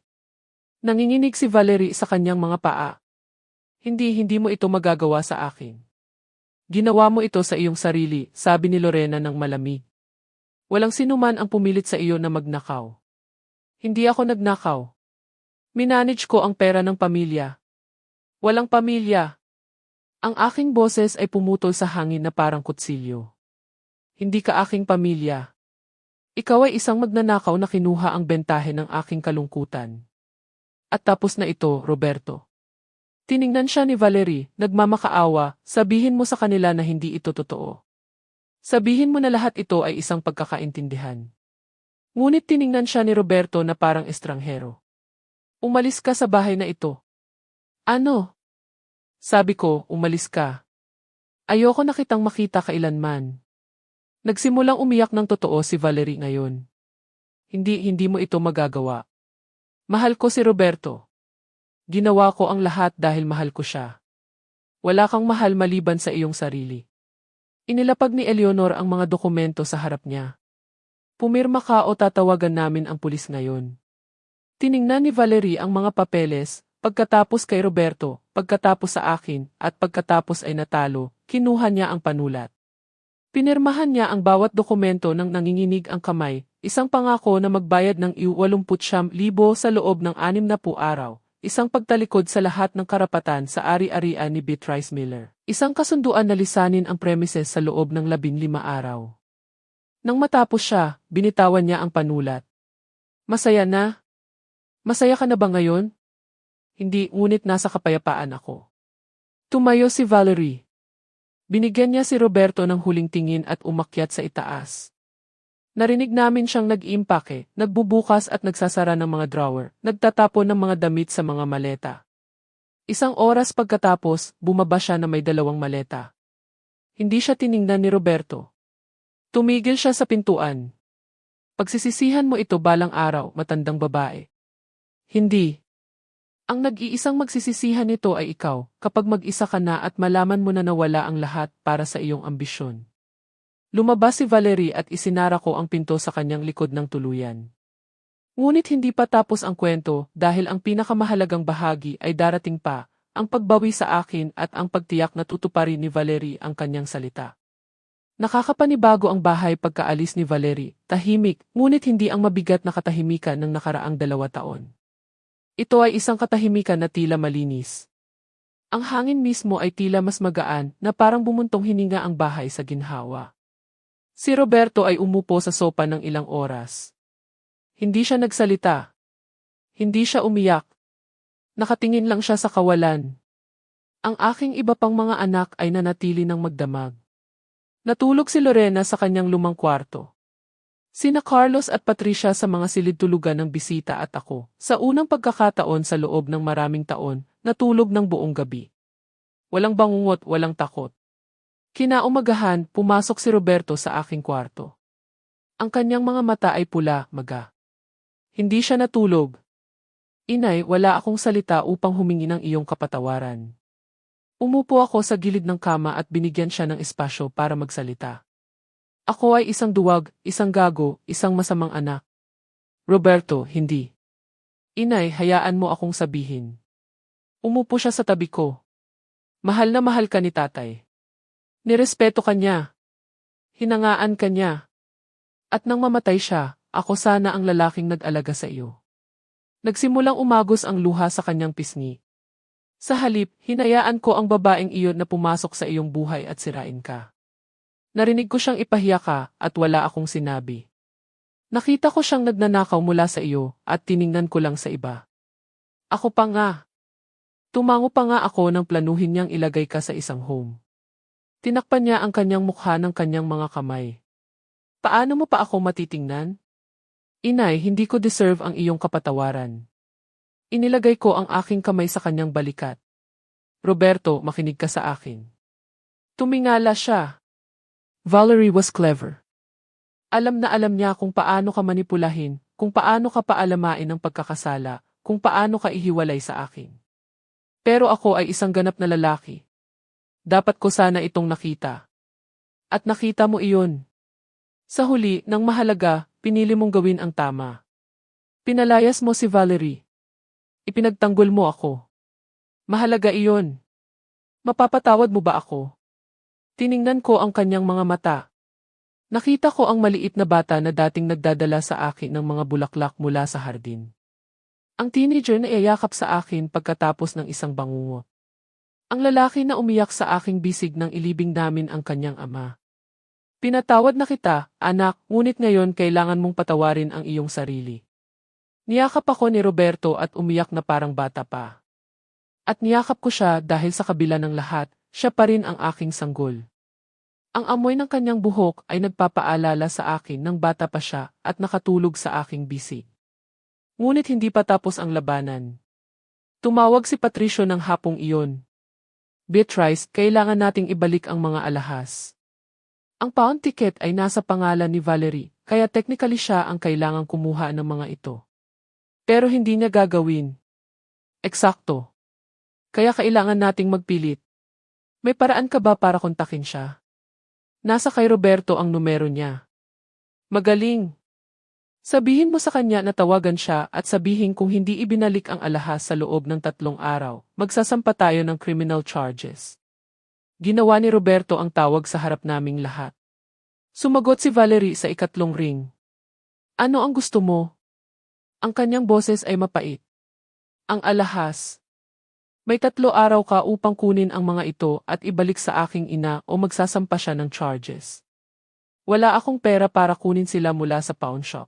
Nanginginig si Valerie sa kanyang mga paa. Hindi mo ito magagawa sa akin. Ginawa mo ito sa iyong sarili, sabi ni Lorena ng malamig. Walang sinuman ang pumilit sa iyo na magnakaw. Hindi ako nagnakaw. Minanage ko ang pera ng pamilya. Walang pamilya. Ang aking boses ay pumutol sa hangin na parang kutsilyo. Hindi ka aking pamilya. Ikaw ay isang magnanakaw na kinuha ang bentahe ng aking kalungkutan. At tapos na ito, Roberto. Tiningnan siya ni Valerie, nagmamakaawa, sabihin mo sa kanila na hindi ito totoo. Sabihin mo na lahat ito ay isang pagkakaintindihan. Ngunit tiningnan siya ni Roberto na parang estranghero. Umalis ka sa bahay na ito. Ano? Sabi ko, umalis ka. Ayoko na kitang makita kailanman. Nagsimulang umiyak ng totoo si Valerie ngayon. Hindi mo ito magagawa. Mahal ko si Roberto. Ginawa ko ang lahat dahil mahal ko siya. Wala kang mahal maliban sa iyong sarili. Inilapag ni Eleanor ang mga dokumento sa harap niya. Pumirma ka o tatawagan namin ang pulis ngayon. Tiningnan ni Valerie ang mga papeles, pagkatapos kay Roberto, pagkatapos sa akin, at pagkatapos ay natalo, kinuha niya ang panulat. Pinirmahan niya ang bawat dokumento nang nanginginig ang kamay, isang pangako na magbayad ng 89,000 sa loob ng 60 araw, isang pagtalikod sa lahat ng karapatan sa ari-arian ni Beatrice Miller, isang kasunduan na lisanin ang premises sa loob ng 15 araw. Nang matapos siya, binitawan niya ang panulat. Masaya na? Masaya ka na ba ngayon? Hindi, ngunit nasa kapayapaan ako. Tumayo si Valerie. Binigyan niya si Roberto ng huling tingin at umakyat sa itaas. Narinig namin siyang nag-iimpake, nagbubukas at nagsasara ng mga drawer, nagtatapon ng mga damit sa mga maleta. Isang oras pagkatapos, bumaba siya na may 2 maleta. Hindi siya tiningnan ni Roberto. Tumigil siya sa pintuan. Pagsisisihan mo ito balang araw, matandang babae. Hindi. Ang nag-iisang magsisisihan nito ay ikaw, kapag mag-isa ka na at malaman mo na nawala ang lahat para sa iyong ambisyon. Lumabas si Valerie at isinara ko ang pinto sa kanyang likod ng tuluyan. Ngunit hindi pa tapos ang kwento dahil ang pinakamahalagang bahagi ay darating pa, ang pagbawi sa akin at ang pagtiyak na tutuparin ni Valerie ang kanyang salita. Nakakapanibago ang bahay pagkaalis ni Valerie, tahimik, ngunit hindi ang mabigat na katahimikan ng nakaraang 2 taon. Ito ay isang katahimikan na tila malinis. Ang hangin mismo ay tila mas magaan na parang bumuntong hininga ang bahay sa ginhawa. Si Roberto ay umupo sa sopa ng ilang oras. Hindi siya nagsalita. Hindi siya umiyak. Nakatingin lang siya sa kawalan. Ang aking iba pang mga anak ay nanatili ng magdamag. Natulog si Lorena sa kanyang lumang kwarto. Sina Carlos at Patricia sa mga silid-tulugan ng bisita at ako, sa unang pagkakataon sa loob ng maraming taon, natulog ng buong gabi. Walang bangungot, walang takot. Kinaumagahan, pumasok si Roberto sa aking kwarto. Ang kanyang mga mata ay pula, maga. Hindi siya natulog. Inay, wala akong salita upang humingi ng iyong kapatawaran. Umupo ako sa gilid ng kama at binigyan siya ng espasyo para magsalita. Ako ay isang duwag, isang gago, isang masamang anak. Roberto, hindi. Inay, hayaan mo akong sabihin. Umupo siya sa tabi ko. Mahal na mahal ka ni tatay. Nirespeto ka niya. Hinangaan ka niya. At nang mamatay siya, ako sana ang lalaking nag-alaga sa iyo. Nagsimulang umagos ang luha sa kanyang pisngi. Sa halip, hinayaan ko ang babaeng iyon na pumasok sa iyong buhay at sirain ka. Narinig ko siyang ipahiya ka at wala akong sinabi. Nakita ko siyang nagnanakaw mula sa iyo at tiningnan ko lang sa iba. Ako pa nga. Tumango pa nga ako nang planuhin niyang ilagay ka sa isang home. Tinakpan niya ang kanyang mukha ng kanyang mga kamay. Paano mo pa ako matitingnan? Inay, hindi ko deserve ang iyong kapatawaran. Inilagay ko ang aking kamay sa kanyang balikat. Roberto, makinig ka sa akin. Tumingala siya. Valerie was clever. Alam na alam niya kung paano ka manipulahin, kung paano ka paalamain ng pagkakasala, kung paano ka ihiwalay sa akin. Pero ako ay isang ganap na lalaki. Dapat ko sana itong nakita. At nakita mo iyon. Sa huli, nang mahalaga, pinili mong gawin ang tama. Pinalayas mo si Valerie. Ipinagtanggol mo ako. Mahalaga iyon. Mapapatawad mo ba ako? Tiningnan ko ang kanyang mga mata. Nakita ko ang maliit na bata na dating nagdadala sa akin ng mga bulaklak mula sa hardin. Ang teenager na iyayakap sa akin pagkatapos ng isang bangungot. Ang lalaki na umiyak sa aking bisig nang ilibing namin ang kanyang ama. Pinatawad na kita, anak, ngunit ngayon kailangan mong patawarin ang iyong sarili. Niyakap ako ni Roberto at umiyak na parang bata pa. At niyakap ko siya dahil sa kabila ng lahat, siya pa rin ang aking sanggol. Ang amoy ng kanyang buhok ay nagpapaalala sa akin ng bata pa siya at nakatulog sa aking bisig. Ngunit hindi pa tapos ang labanan. Tumawag si Patricio ng hapong iyon. Beatrice, kailangan nating ibalik ang mga alahas. Ang pound ticket ay nasa pangalan ni Valerie, kaya technically siya ang kailangang kumuha ng mga ito. Pero hindi niya gagawin. Eksakto. Kaya kailangan nating magpilit. May paraan ka ba para kontakin siya? Nasa kay Roberto ang numero niya. Magaling. Sabihin mo sa kanya na tawagan siya at sabihin kung hindi ibinalik ang alahas sa loob ng 3 araw, magsasampa tayo ng criminal charges. Ginawa ni Roberto ang tawag sa harap naming lahat. Sumagot si Valerie sa ikatlong ring. Ano ang gusto mo? Ang kanyang boses ay mapait. Ang alahas. May 3 araw ka upang kunin ang mga ito at ibalik sa aking ina o magsasampa siya ng charges. Wala akong pera para kunin sila mula sa pawn shop.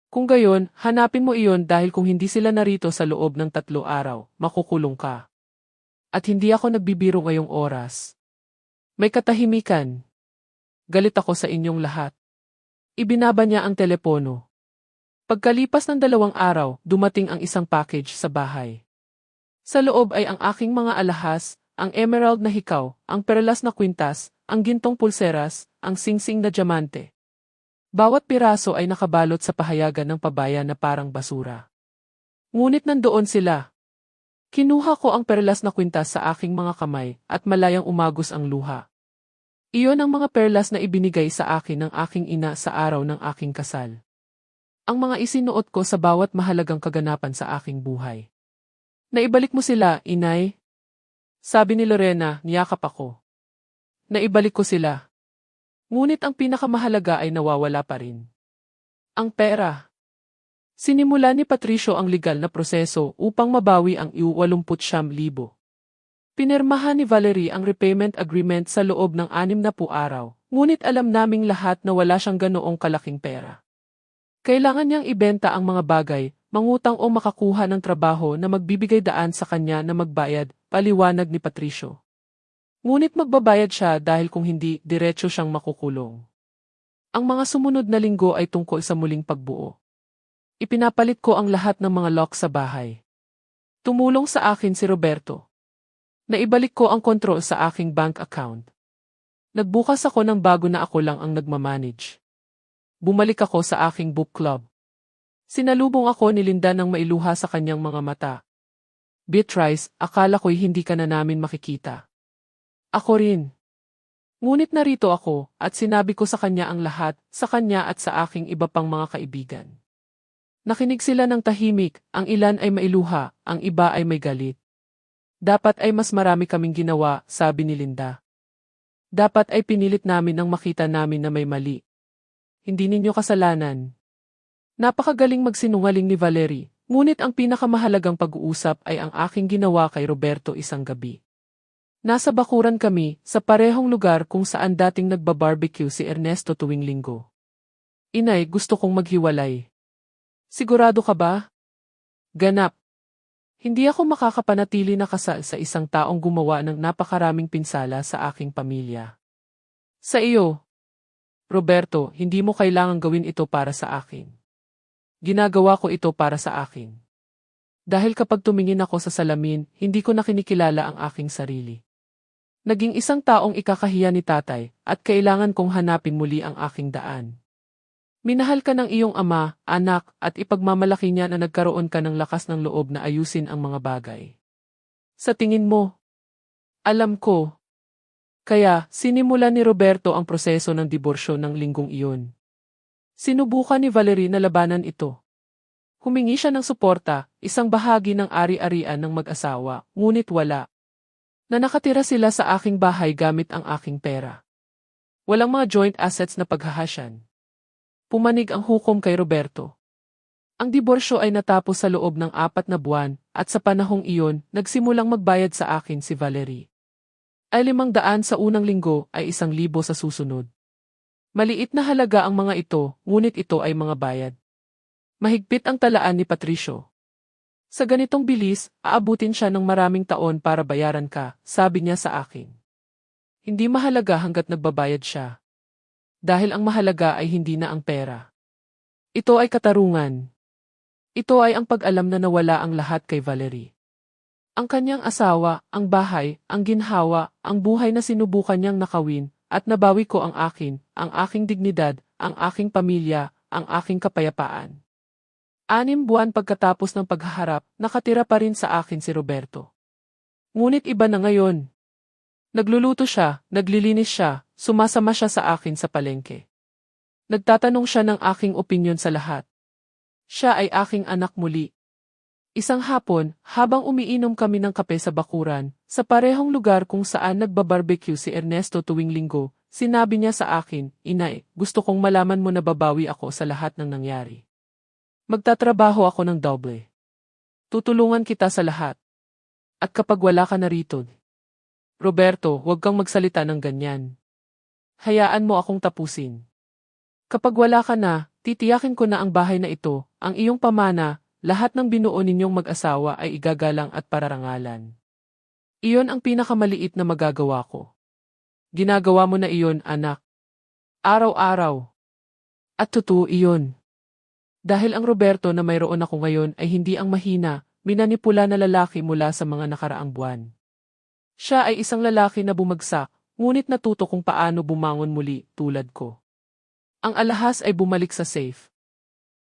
Kung gayon, hanapin mo iyon dahil kung hindi sila narito sa loob ng 3 araw, makukulong ka. At hindi ako nagbibiro ngayong oras. May katahimikan. Galit ako sa inyong lahat. Ibinaba niya ang telepono. Pagkalipas ng 2 araw, dumating ang isang package sa bahay. Sa loob ay ang aking mga alahas, ang emerald na hikaw, ang perlas na kwintas, ang gintong pulseras, ang singsing na diamante. Bawat piraso ay nakabalot sa pahayagan ng pabaya na parang basura. Ngunit nandoon sila. Kinuha ko ang perlas na kwintas sa aking mga kamay at malayang umagos ang luha. Iyon ang mga perlas na ibinigay sa akin ng aking ina sa araw ng aking kasal. Ang mga isinuot ko sa bawat mahalagang kaganapan sa aking buhay. Naibalik mo sila, inay? Sabi ni Lorena, niyakap ako. Naibalik ko sila. Ngunit ang pinakamahalaga ay nawawala pa rin. Ang pera. Sinimula ni Patricio ang legal na proseso upang mabawi ang 89,000. Pinirmahan ni Valerie ang repayment agreement sa loob ng 60 araw, ngunit alam naming lahat na wala siyang ganoong kalaking pera. Kailangan niyang ibenta ang mga bagay, mangutang o makakuha ng trabaho na magbibigay daan sa kanya na magbayad, paliwanag ni Patricio. Ngunit magbabayad siya dahil kung hindi, diretso siyang makukulong. Ang mga sumunod na linggo ay tungkol sa muling pagbuo. Ipinapalit ko ang lahat ng mga lock sa bahay. Tumulong sa akin si Roberto. Naibalik ko ang kontrol sa aking bank account. Nagbukas ako ng bago na ako lang ang nagmamanage. Bumalik ako sa aking book club. Sinalubong ako ni Linda ng mailuha sa kanyang mga mata. Beatrice, akala ko'y hindi ka na namin makikita. Ako rin. Ngunit narito ako at sinabi ko sa kanya ang lahat, sa kanya at sa aking iba pang mga kaibigan. Nakinig sila ng tahimik, ang ilan ay mailuha, ang iba ay may galit. Dapat ay mas marami kaming ginawa, sabi ni Linda. Dapat ay pinilit namin ang makita namin na may mali. Hindi ninyo kasalanan. Napakagaling magsinungaling ni Valerie, ngunit ang pinakamahalagang pag-uusap ay ang aking ginawa kay Roberto isang gabi. Nasa bakuran kami, sa parehong lugar kung saan dating nagbabarbecue si Ernesto tuwing linggo. Inay, gusto kong maghiwalay. Sigurado ka ba? Ganap. Hindi ako makakapanatili na kasal sa isang taong gumawa ng napakaraming pinsala sa aking pamilya. Sa iyo, Roberto, hindi mo kailangang gawin ito para sa akin. Ginagawa ko ito para sa akin. Dahil kapag tumingin ako sa salamin, hindi ko na kinikilala ang aking sarili. Naging isang taong ikakahiya ni tatay, at kailangan kong hanapin muli ang aking daan. Minahal ka ng iyong ama, anak, at ipagmamalaki niya na nagkaroon ka ng lakas ng loob na ayusin ang mga bagay. Sa tingin mo? Alam ko. Kaya, sinimulan ni Roberto ang proseso ng diborsyo ng linggong iyon. Sinubukan ni Valerie na labanan ito. Humingi siya ng suporta, isang bahagi ng ari-arian ng mag-asawa, ngunit wala. Na nakatira sila sa aking bahay gamit ang aking pera. Walang mga joint assets na paghahasyan. Pumanig ang hukom kay Roberto. Ang diborsyo ay natapos sa loob ng 4 na buwan, at sa panahong iyon, nagsimulang magbayad sa akin si Valerie. Ay 500 sa unang linggo ay 1,000 sa susunod. Maliit na halaga ang mga ito, ngunit ito ay mga bayad. Mahigpit ang talaan ni Patricio. Sa ganitong bilis, aabutin siya ng maraming taon para bayaran ka, sabi niya sa akin. Hindi mahalaga hanggat nagbabayad siya. Dahil ang mahalaga ay hindi na ang pera. Ito ay katarungan. Ito ay ang pag-alam na nawala ang lahat kay Valerie. Ang kanyang asawa, ang bahay, ang ginhawa, ang buhay na sinubukan niyang nakawin, at nabawi ko ang aking dignidad, ang aking pamilya, ang aking kapayapaan. 6 buwan pagkatapos ng paghaharap, nakatira pa rin sa akin si Roberto. Ngunit iba na ngayon. Nagluluto siya, naglilinis siya, sumasama siya sa akin sa palengke. Nagtatanong siya ng aking opinyon sa lahat. Siya ay aking anak muli. Isang hapon, habang umiinom kami ng kape sa bakuran, sa parehong lugar kung saan nagbabarbecue si Ernesto tuwing linggo, sinabi niya sa akin, "Inay, gusto kong malaman mo na babawi ako sa lahat ng nangyari. Magtatrabaho ako ng doble. Tutulungan kita sa lahat. At kapag wala ka na rito, Roberto, huwag kang magsalita ng ganyan. Hayaan mo akong tapusin. Kapag wala ka na, titiyakin ko na ang bahay na ito, ang iyong pamana, lahat ng binuo ninyong mag-asawa ay igagalang at pararangalan. Iyon ang pinakamaliit na magagawa ko. Ginagawa mo na iyon, anak. Araw-araw. At totoo iyon. Dahil ang Roberto na mayroon ako ngayon ay hindi ang mahina, minanipula na lalaki mula sa mga nakaraang buwan. Siya ay isang lalaki na bumagsak, ngunit natuto kung paano bumangon muli tulad ko. Ang alahas ay bumalik sa safe.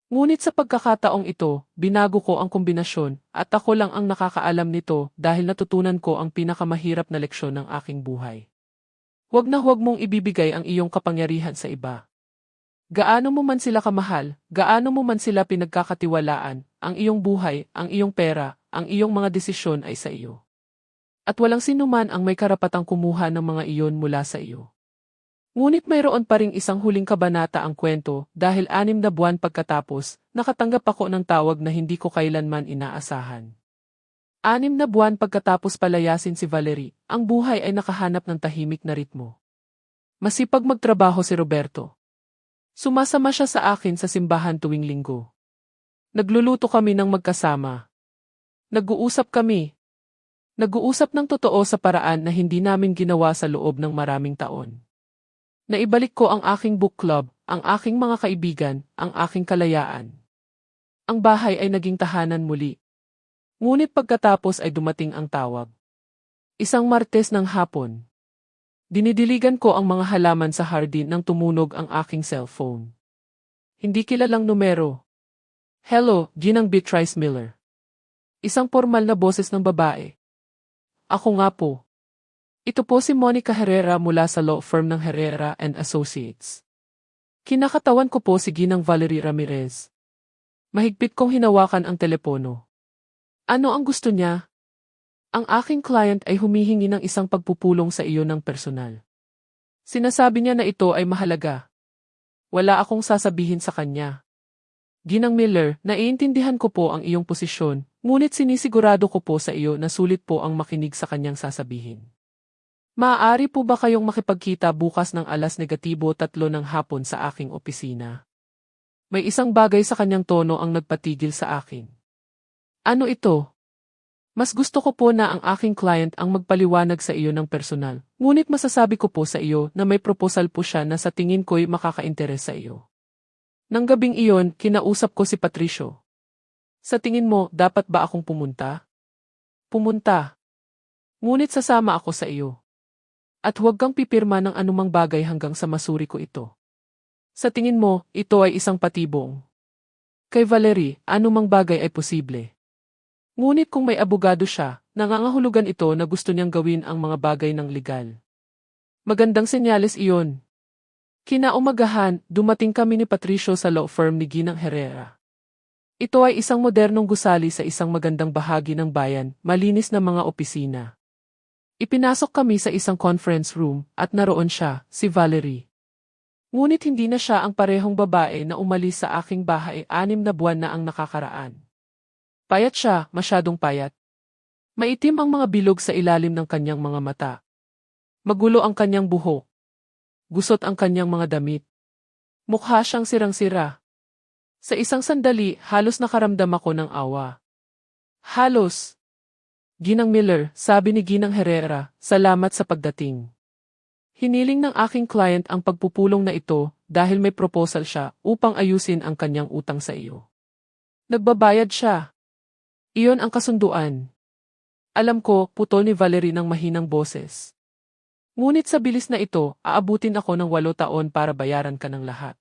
Ngunit sa pagkakataong ito, binago ko ang kombinasyon at ako lang ang nakakaalam nito dahil natutunan ko ang pinakamahirap na leksyon ng aking buhay. Huwag na huwag mong ibibigay ang iyong kapangyarihan sa iba. Gaano mo man sila kamahal, gaano mo man sila pinagkakatiwalaan, ang iyong buhay, ang iyong pera, ang iyong mga desisyon ay sa iyo. At walang sinuman ang may karapatang kumuha ng mga iyon mula sa iyo. Ngunit mayroon pa ring isang huling kabanata ang kwento dahil 6 na buwan pagkatapos, nakatanggap ako ng tawag na hindi ko kailanman inaasahan. 6 na buwan pagkatapos palayasin si Valerie, ang buhay ay nakahanap ng tahimik na ritmo. Masipag magtrabaho si Roberto. Sumasama siya sa akin sa simbahan tuwing linggo. Nagluluto kami ng magkasama. Nag-uusap kami. Nag-uusap ng totoo sa paraan na hindi namin ginawa sa loob ng maraming taon. Naibalik ko ang aking book club, ang aking mga kaibigan, ang aking kalayaan. Ang bahay ay naging tahanan muli. Ngunit pagkatapos ay dumating ang tawag. Isang Martes ng hapon. Dinidiligan ko ang mga halaman sa hardin nang tumunog ang aking cellphone. Hindi kilalang numero. Hello, Ginang Beatrice Miller. Isang formal na boses ng babae. Ako nga po. Ito po si Monica Herrera mula sa law firm ng Herrera and Associates. Kinakatawan ko po si Ginang Valerie Ramirez. Mahigpit kong hinawakan ang telepono. Ano ang gusto niya? Ang aking client ay humihingi ng isang pagpupulong sa iyo ng personal. Sinasabi niya na ito ay mahalaga. Wala akong sasabihin sa kanya. Ginang Miller, naiintindihan ko po ang iyong posisyon, ngunit sinisigurado ko po sa iyo na sulit po ang makinig sa kanyang sasabihin. Maaari po ba kayong makipagkita bukas ng 3:03 ng hapon sa aking opisina? May isang bagay sa kanyang tono ang nagpatigil sa akin. Ano ito? Mas gusto ko po na ang aking client ang magpaliwanag sa iyo ng personal, ngunit masasabi ko po sa iyo na may proposal po siya na sa tingin ko'y makaka-interes sa iyo. Nang gabing iyon, kinausap ko si Patricio. Sa tingin mo, dapat ba akong pumunta? Pumunta. Ngunit sasama ako sa iyo. At huwag kang pipirma ng anumang bagay hanggang sa masuri ko ito. Sa tingin mo, ito ay isang patibong. Kay Valerie, anumang bagay ay posible. Ngunit kung may abogado siya, nangangahulugan ito na gusto niyang gawin ang mga bagay ng legal. Magandang senyales iyon. Kinaumagahan, dumating kami ni Patricio sa law firm ni Ginang Herrera. Ito ay isang modernong gusali sa isang magandang bahagi ng bayan, malinis na mga opisina. Ipinasok kami sa isang conference room at naroon siya, si Valerie. Ngunit hindi na siya ang parehong babae na umalis sa aking bahay 6 na buwan na ang nakakaraan. Payat siya, masyadong payat. Maitim ang mga bilog sa ilalim ng kanyang mga mata. Magulo ang kanyang buhok. Gusot ang kanyang mga damit. Mukha siyang sirang-sira. Sa isang sandali, halos nakaramdam ako ng awa. Halos. Ginang Miller, sabi ni Ginang Herrera, salamat sa pagdating. Hiniling ng aking client ang pagpupulong na ito dahil may proposal siya upang ayusin ang kanyang utang sa iyo. Nagbabayad siya. Iyon ang kasunduan. Alam ko, putol ni Valerie ng mahinang boses. Ngunit sa bilis na ito, aabutin ako ng 8 taon para bayaran ka ng lahat.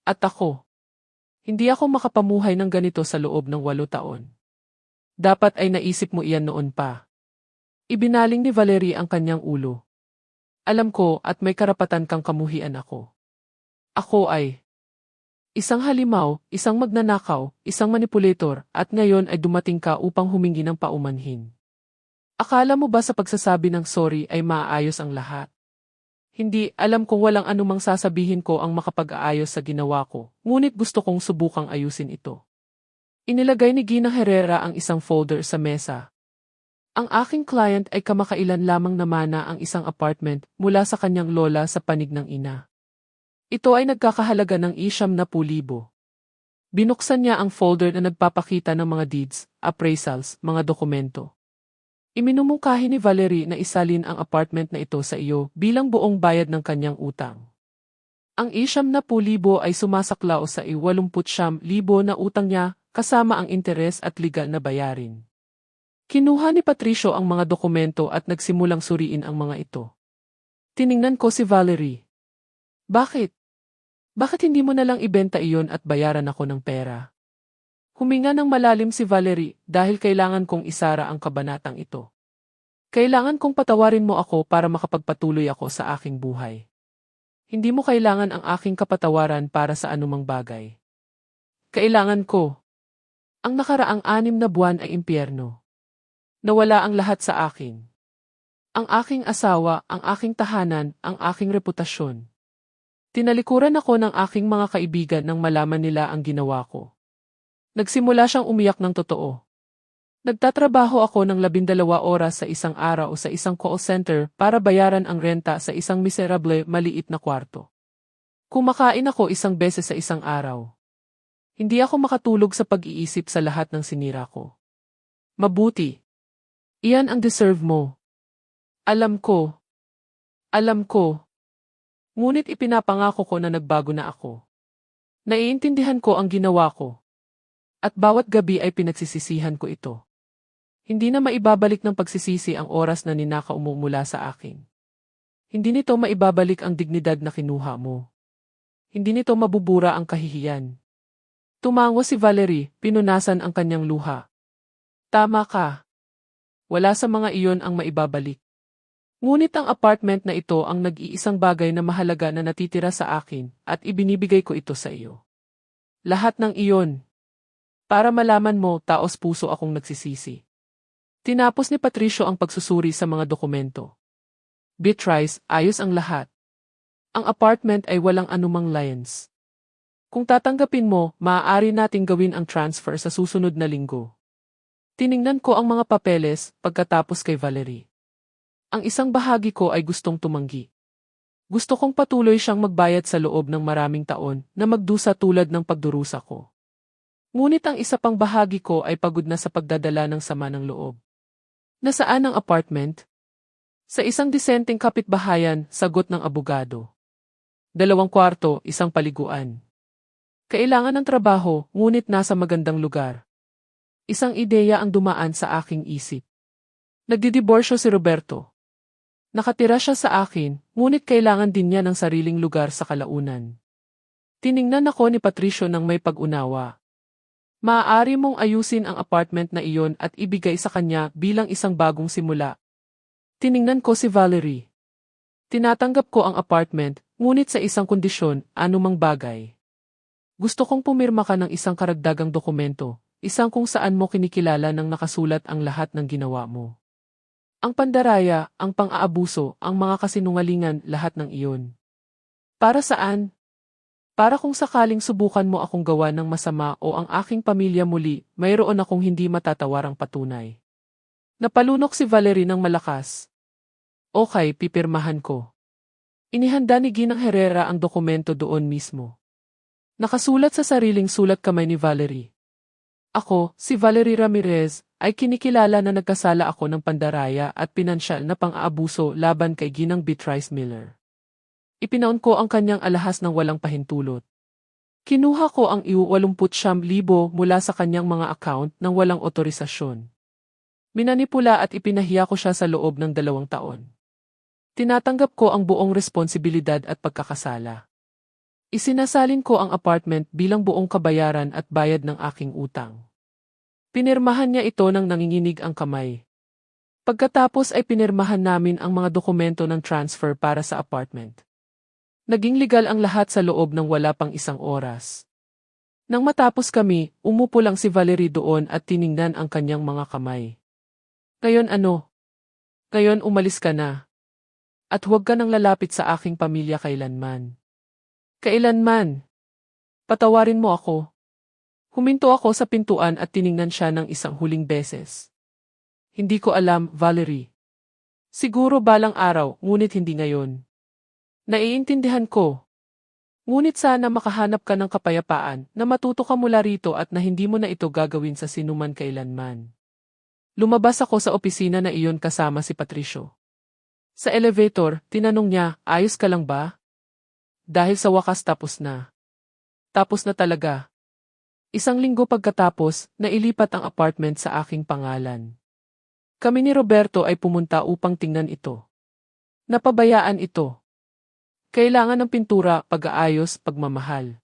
At ako, hindi ako makapamuhay ng ganito sa loob ng 8 taon. Dapat ay naisip mo iyan noon pa. Ibinaling ni Valerie ang kanyang ulo. Alam ko at may karapatan kang kamuhian ako. Ako ay isang halimaw, isang magnanakaw, isang manipulator, at ngayon ay dumating ka upang humingi ng paumanhin. Akala mo ba sa pagsasabi ng sorry ay maaayos ang lahat? Hindi, alam kong walang anumang sasabihin ko ang makapag-aayos sa ginawa ko, ngunit gusto kong subukang ayusin ito. Inilagay ni Gina Herrera ang isang folder sa mesa. Ang aking client ay kamakailan lamang namana ang isang apartment mula sa kanyang lola sa panig ng ina. Ito ay nagkakahalaga ng ₱70,000. Binuksan niya ang folder na nagpapakita ng mga deeds, appraisals, mga dokumento. Iminumungkahi ni Valerie na isalin ang apartment na ito sa iyo bilang buong bayad ng kanyang utang. Ang ₱70,000 ay sumasaklaw sa ₱89,000 na utang niya kasama ang interes at legal na bayarin. Kinuha ni Patricio ang mga dokumento at nagsimulang suriin ang mga ito. Tiningnan ko si Valerie. Bakit? Bakit hindi mo na lang ibenta iyon at bayaran ako ng pera? Huminga ng malalim si Valerie dahil kailangan kong isara ang kabanatang ito. Kailangan kong patawarin mo ako para makapagpatuloy ako sa aking buhay. Hindi mo kailangan ang aking kapatawaran para sa anumang bagay. Kailangan ko. Ang nakaraang 6 na buwan ay impyerno. Nawala ang lahat sa akin. Ang aking asawa, ang aking tahanan, ang aking reputasyon. Tinalikuran ako ng aking mga kaibigan nang malaman nila ang ginawa ko. Nagsimula siyang umiyak ng totoo. Nagtatrabaho ako ng 12 oras sa isang araw sa isang call center para bayaran ang renta sa isang miserable maliit na kwarto. Kumakain ako 1 beses sa isang araw. Hindi ako makatulog sa pag-iisip sa lahat ng sinira ko. Mabuti. Iyan ang deserve mo. Alam ko. Alam ko. Ngunit ipinapangako ko na nagbago na ako. Naiintindihan ko ang ginawa ko. At bawat gabi ay pinagsisisihan ko ito. Hindi na maibabalik ng pagsisisi ang oras na ninakaw mo mula sa akin. Hindi nito maibabalik ang dignidad na kinuha mo. Hindi nito mabubura ang kahihiyan. Tumango si Valerie, pinunasan ang kanyang luha. Tama ka. Wala sa mga iyon ang maibabalik. Ngunit ang apartment na ito ang nag-iisang bagay na mahalaga na natitira sa akin at ibinibigay ko ito sa iyo. Lahat ng iyon. Para malaman mo, taos puso akong nagsisisi. Tinapos ni Patricio ang pagsusuri sa mga dokumento. Beatrice, ayos ang lahat. Ang apartment ay walang anumang liens. Kung tatanggapin mo, maaari nating gawin ang transfer sa susunod na linggo. Tiningnan ko ang mga papeles pagkatapos kay Valerie. Ang isang bahagi ko ay gustong tumanggi. Gusto kong patuloy siyang magbayad sa loob ng maraming taon na magdusa tulad ng pagdurusa ko. Ngunit ang isa pang bahagi ko ay pagod na sa pagdadala ng sama ng loob. Nasaan ang apartment? Sa isang disenteng kapitbahayan, sagot ng abogado. 2 kwarto, 1 paliguan. Kailangan ng trabaho, ngunit nasa magandang lugar. Isang ideya ang dumaan sa aking isip. Nagdidiborsyo si Roberto. Nakatira siya sa akin, ngunit kailangan din niya ng sariling lugar sa kalaunan. Tiningnan ako ni Patricio ng may pag-unawa. Maaari mong ayusin ang apartment na iyon at ibigay sa kanya bilang isang bagong simula. Tiningnan ko si Valerie. Tinatanggap ko ang apartment, ngunit sa isang kondisyon, anumang bagay. Gusto kong pumirma ka ng isang karagdagang dokumento. Isang kung saan mo kinikilala ng nakasulat ang lahat ng ginawa mo. Ang pandaraya, ang pang-aabuso, ang mga kasinungalingan, lahat ng iyon. Para saan? Para kung sakaling subukan mo akong gawa ng masama o ang aking pamilya muli, mayroon akong hindi matatawarang patunay. Napalunok si Valerie ng malakas. Okay, pipirmahan ko. Inihanda ni Ginang Herrera ang dokumento doon mismo. Nakasulat sa sariling sulat kamay ni Valerie. Ako, si Valerie Ramirez, ay kinikilala na nagkasala ako ng pandaraya at pinansyal na pang-aabuso laban kay Ginang Beatrice Miller. Ipinaon ko ang kanyang alahas ng walang pahintulot. Kinuha ko ang 89,000 mula sa kanyang mga account ng walang otorisasyon. Minanipula at ipinahiya ko siya sa loob ng 2 taon. Tinatanggap ko ang buong responsibilidad at pagkakasala. Isinasalin ko ang apartment bilang buong kabayaran at bayad ng aking utang. Pinirmahan niya ito nang nanginginig ang kamay. Pagkatapos ay pinirmahan namin ang mga dokumento ng transfer para sa apartment. Naging legal ang lahat sa loob ng wala pang 1 oras. Nang matapos kami, umupo lang si Valerie doon at tiningnan ang kanyang mga kamay. Ngayon ano? Ngayon umalis ka na. At huwag ka nang lalapit sa aking pamilya kailanman. Kailanman? Patawarin mo ako. Huminto ako sa pintuan at tiningnan siya ng isang huling beses. Hindi ko alam, Valerie. Siguro balang araw, ngunit hindi ngayon. Naiintindihan ko. Ngunit sana makahanap ka ng kapayapaan na matuto ka mula rito at na hindi mo na ito gagawin sa sinuman kailanman. Lumabas ako sa opisina na iyon kasama si Patricio. Sa elevator, tinanong niya, ayos ka lang ba? Dahil sa wakas tapos na. Tapos na talaga. 1 linggo pagkatapos, nailipat ang apartment sa aking pangalan. Kami ni Roberto ay pumunta upang tingnan ito. Napabayaan ito. Kailangan ng pintura, pag-aayos, pagmamahal.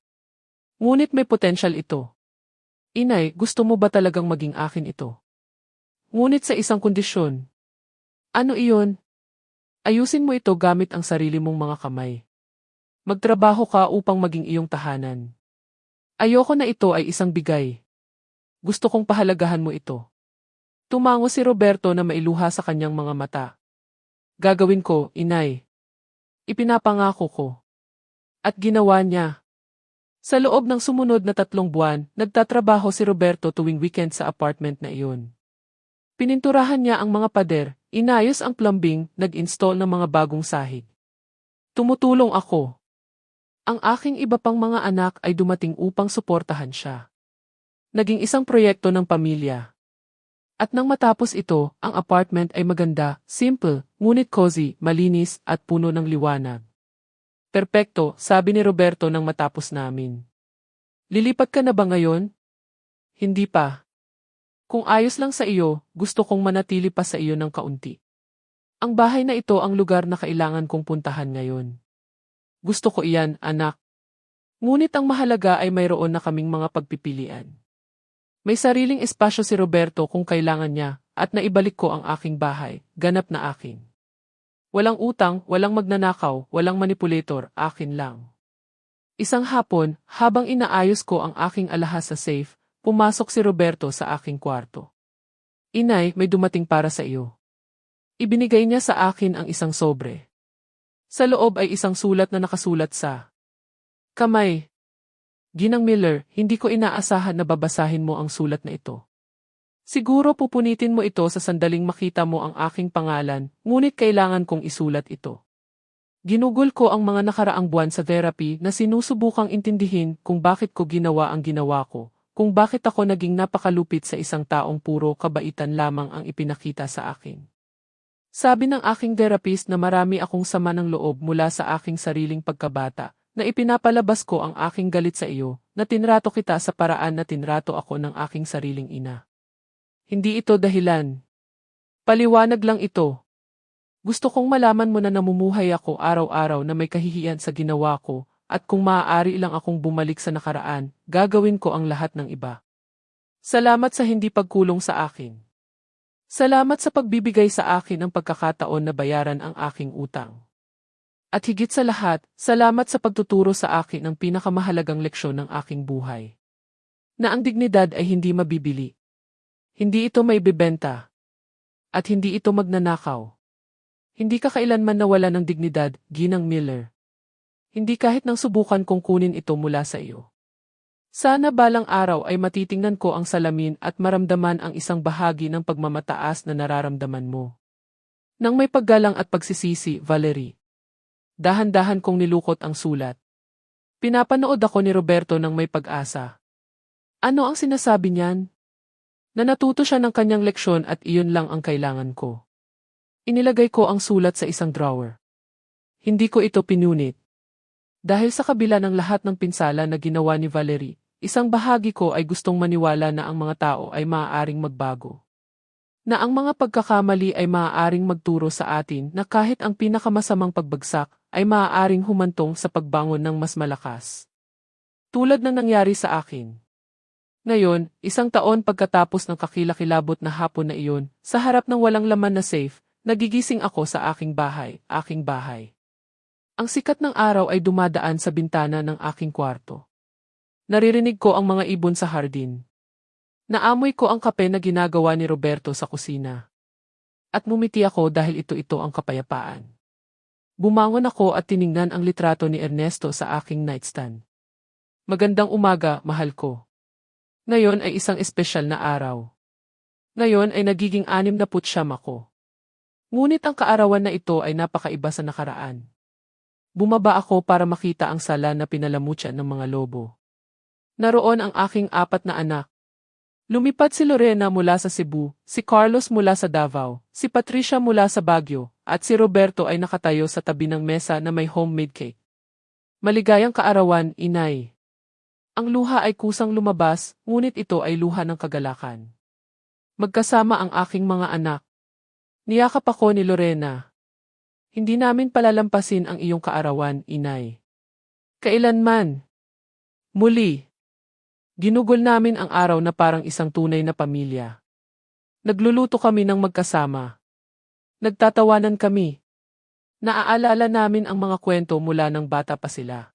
Ngunit may potensyal ito. Inay, gusto mo ba talagang maging akin ito? Ngunit sa isang kondisyon. Ano iyon? Ayusin mo ito gamit ang sarili mong mga kamay. Magtrabaho ka upang maging iyong tahanan. Ayoko na ito ay isang bigay. Gusto kong pahalagahan mo ito. Tumango si Roberto na mailuha sa kanyang mga mata. Gagawin ko, inay. Ipinapangako ko. At ginawa niya. Sa loob ng sumunod na 3 buwan, nagtatrabaho si Roberto tuwing weekend sa apartment na iyon. Pininturahan niya ang mga pader, inayos ang plumbing, nag-install ng mga bagong sahig. Tumutulong ako. Ang aking iba pang mga anak ay dumating upang suportahan siya. Naging isang proyekto ng pamilya. At nang matapos ito, ang apartment ay maganda, simple, ngunit cozy, malinis at puno ng liwanag. Perpekto, sabi ni Roberto nang matapos namin. Lilipat ka na ba ngayon? Hindi pa. Kung ayos lang sa iyo, gusto kong manatili pa sa iyo ng kaunti. Ang bahay na ito ang lugar na kailangan kong puntahan ngayon. Gusto ko iyan, anak. Ngunit ang mahalaga ay mayroon na kaming mga pagpipilian. May sariling espasyo si Roberto kung kailangan niya, at naibalik ko ang aking bahay, ganap na akin. Walang utang, walang magnanakaw, walang manipulator, akin lang. Isang hapon, habang inaayos ko ang aking alahas sa safe, pumasok si Roberto sa aking kwarto. Inay, may dumating para sa iyo. Ibinigay niya sa akin ang isang sobre. Sa loob ay isang sulat na nakasulat sa kamay. Ginang Miller, hindi ko inaasahan na babasahin mo ang sulat na ito. Siguro pupunitin mo ito sa sandaling makita mo ang aking pangalan, ngunit kailangan kong isulat ito. Ginugol ko ang mga nakaraang buwan sa therapy na sinusubukang intindihin kung bakit ko ginawa ang ginawa ko, kung bakit ako naging napakalupit sa isang taong puro kabaitan lamang ang ipinakita sa akin. Sabi ng aking therapist na marami akong sama ng loob mula sa aking sariling pagkabata, na ipinapalabas ko ang aking galit sa iyo, na tinrato kita sa paraan na tinrato ako ng aking sariling ina. Hindi ito dahilan. Paliwanag lang ito. Gusto kong malaman mo na namumuhay ako araw-araw na may kahihiyan sa ginawa ko, at kung maaari lang akong bumalik sa nakaraan, gagawin ko ang lahat ng iba. Salamat sa hindi pagkulong sa akin. Salamat sa pagbibigay sa akin ng pagkakataon na bayaran ang aking utang. At higit sa lahat, salamat sa pagtuturo sa akin ng pinakamahalagang leksyon ng aking buhay. Na ang dignidad ay hindi mabibili. Hindi ito maibibenta. At hindi ito magnanakaw. Hindi ka kailanman nawala ng dignidad, Ginang Miller. Hindi kahit nang subukan kong kunin ito mula sa iyo. Sana balang araw ay matitingnan ko ang salamin at maramdaman ang isang bahagi ng pagmamataas na nararamdaman mo. Nang may paggalang at pagsisisi, Valerie. Dahan-dahan kong nilukot ang sulat. Pinapanood ako ni Roberto ng may pag-asa. Ano ang sinasabi niyan? Na natuto siya ng kanyang leksyon at iyon lang ang kailangan ko. Inilagay ko ang sulat sa isang drawer. Hindi ko ito pinunit. Dahil sa kabila ng lahat ng pinsala na ginawa ni Valerie, isang bahagi ko ay gustong maniwala na ang mga tao ay maaaring magbago. Na ang mga pagkakamali ay maaaring magturo sa atin na kahit ang pinakamasamang pagbagsak ay maaaring humantong sa pagbangon ng mas malakas. Tulad ng nangyari sa akin. Ngayon, 1 taon pagkatapos ng kakilakilabot na hapon na iyon, sa harap ng walang laman na safe, nagigising ako sa aking bahay, aking bahay. Ang sikat ng araw ay dumadaan sa bintana ng aking kwarto. Naririnig ko ang mga ibon sa hardin. Naamoy ko ang kape na ginagawa ni Roberto sa kusina. At mumiti ako dahil ito ang kapayapaan. Bumangon ako at tiningnan ang litrato ni Ernesto sa aking nightstand. Magandang umaga, mahal ko. Ngayon ay isang espesyal na araw. Ngayon ay nagiging 69 ako. Ngunit ang kaarawan na ito ay napakaiba sa nakaraan. Bumaba ako para makita ang sala na pinalamutyan ng mga lobo. Naroon ang aking 4 na anak. Lumipad si Lorena mula sa Cebu, si Carlos mula sa Davao, si Patricia mula sa Baguio, at si Roberto ay nakatayo sa tabi ng mesa na may homemade cake. Maligayang kaarawan, inay. Ang luha ay kusang lumabas, ngunit ito ay luha ng kagalakan. Magkasama ang aking mga anak. Niyakap ako ni Lorena. Hindi namin palalampasin ang iyong kaarawan, inay. Kailanman. Muli. Ginugol namin ang araw na parang isang tunay na pamilya. Nagluluto kami ng magkasama. Nagtatawanan kami. Naaalala namin ang mga kwento mula ng bata pa sila.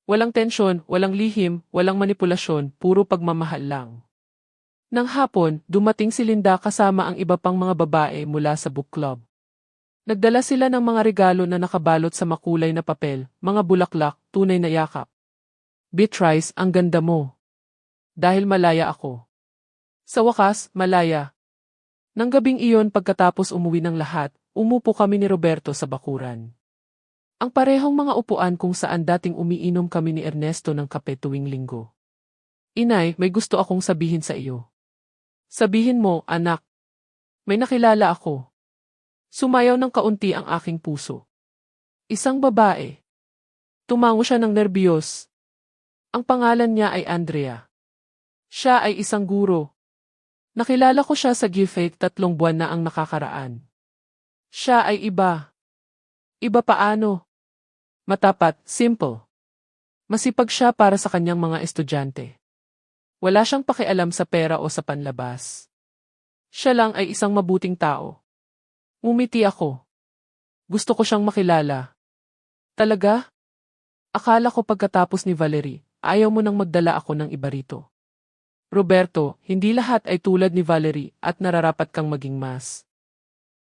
Walang tensyon, walang lihim, walang manipulasyon, puro pagmamahal lang. Nang hapon, dumating si Linda kasama ang iba pang mga babae mula sa book club. Nagdala sila ng mga regalo na nakabalot sa makulay na papel, mga bulaklak, tunay na yakap. Beatrice, ang ganda mo. Dahil malaya ako. Sa wakas, malaya. Nang gabing iyon pagkatapos umuwi ng lahat, umupo kami ni Roberto sa bakuran. Ang parehong mga upuan kung saan dating umiinom kami ni Ernesto ng kape tuwing linggo. Inay, may gusto akong sabihin sa iyo. Sabihin mo, anak. May nakilala ako. Sumayaw ng kaunti ang aking puso. Isang babae. Tumango siya ng nerbiyos. Ang pangalan niya ay Andrea. Siya ay isang guro. Nakilala ko siya sa GFAIT 3 buwan na ang nakakaraan. Siya ay iba. Iba paano? Matapat, simple. Masipag siya para sa kanyang mga estudyante. Wala siyang pakialam sa pera o sa panlabas. Siya lang ay isang mabuting tao. Ngumiti ako. Gusto ko siyang makilala. Talaga? Akala ko pagkatapos ni Valerie, ayaw mo nang magdala ako ng iba rito. Roberto, hindi lahat ay tulad ni Valerie at nararapat kang maging mas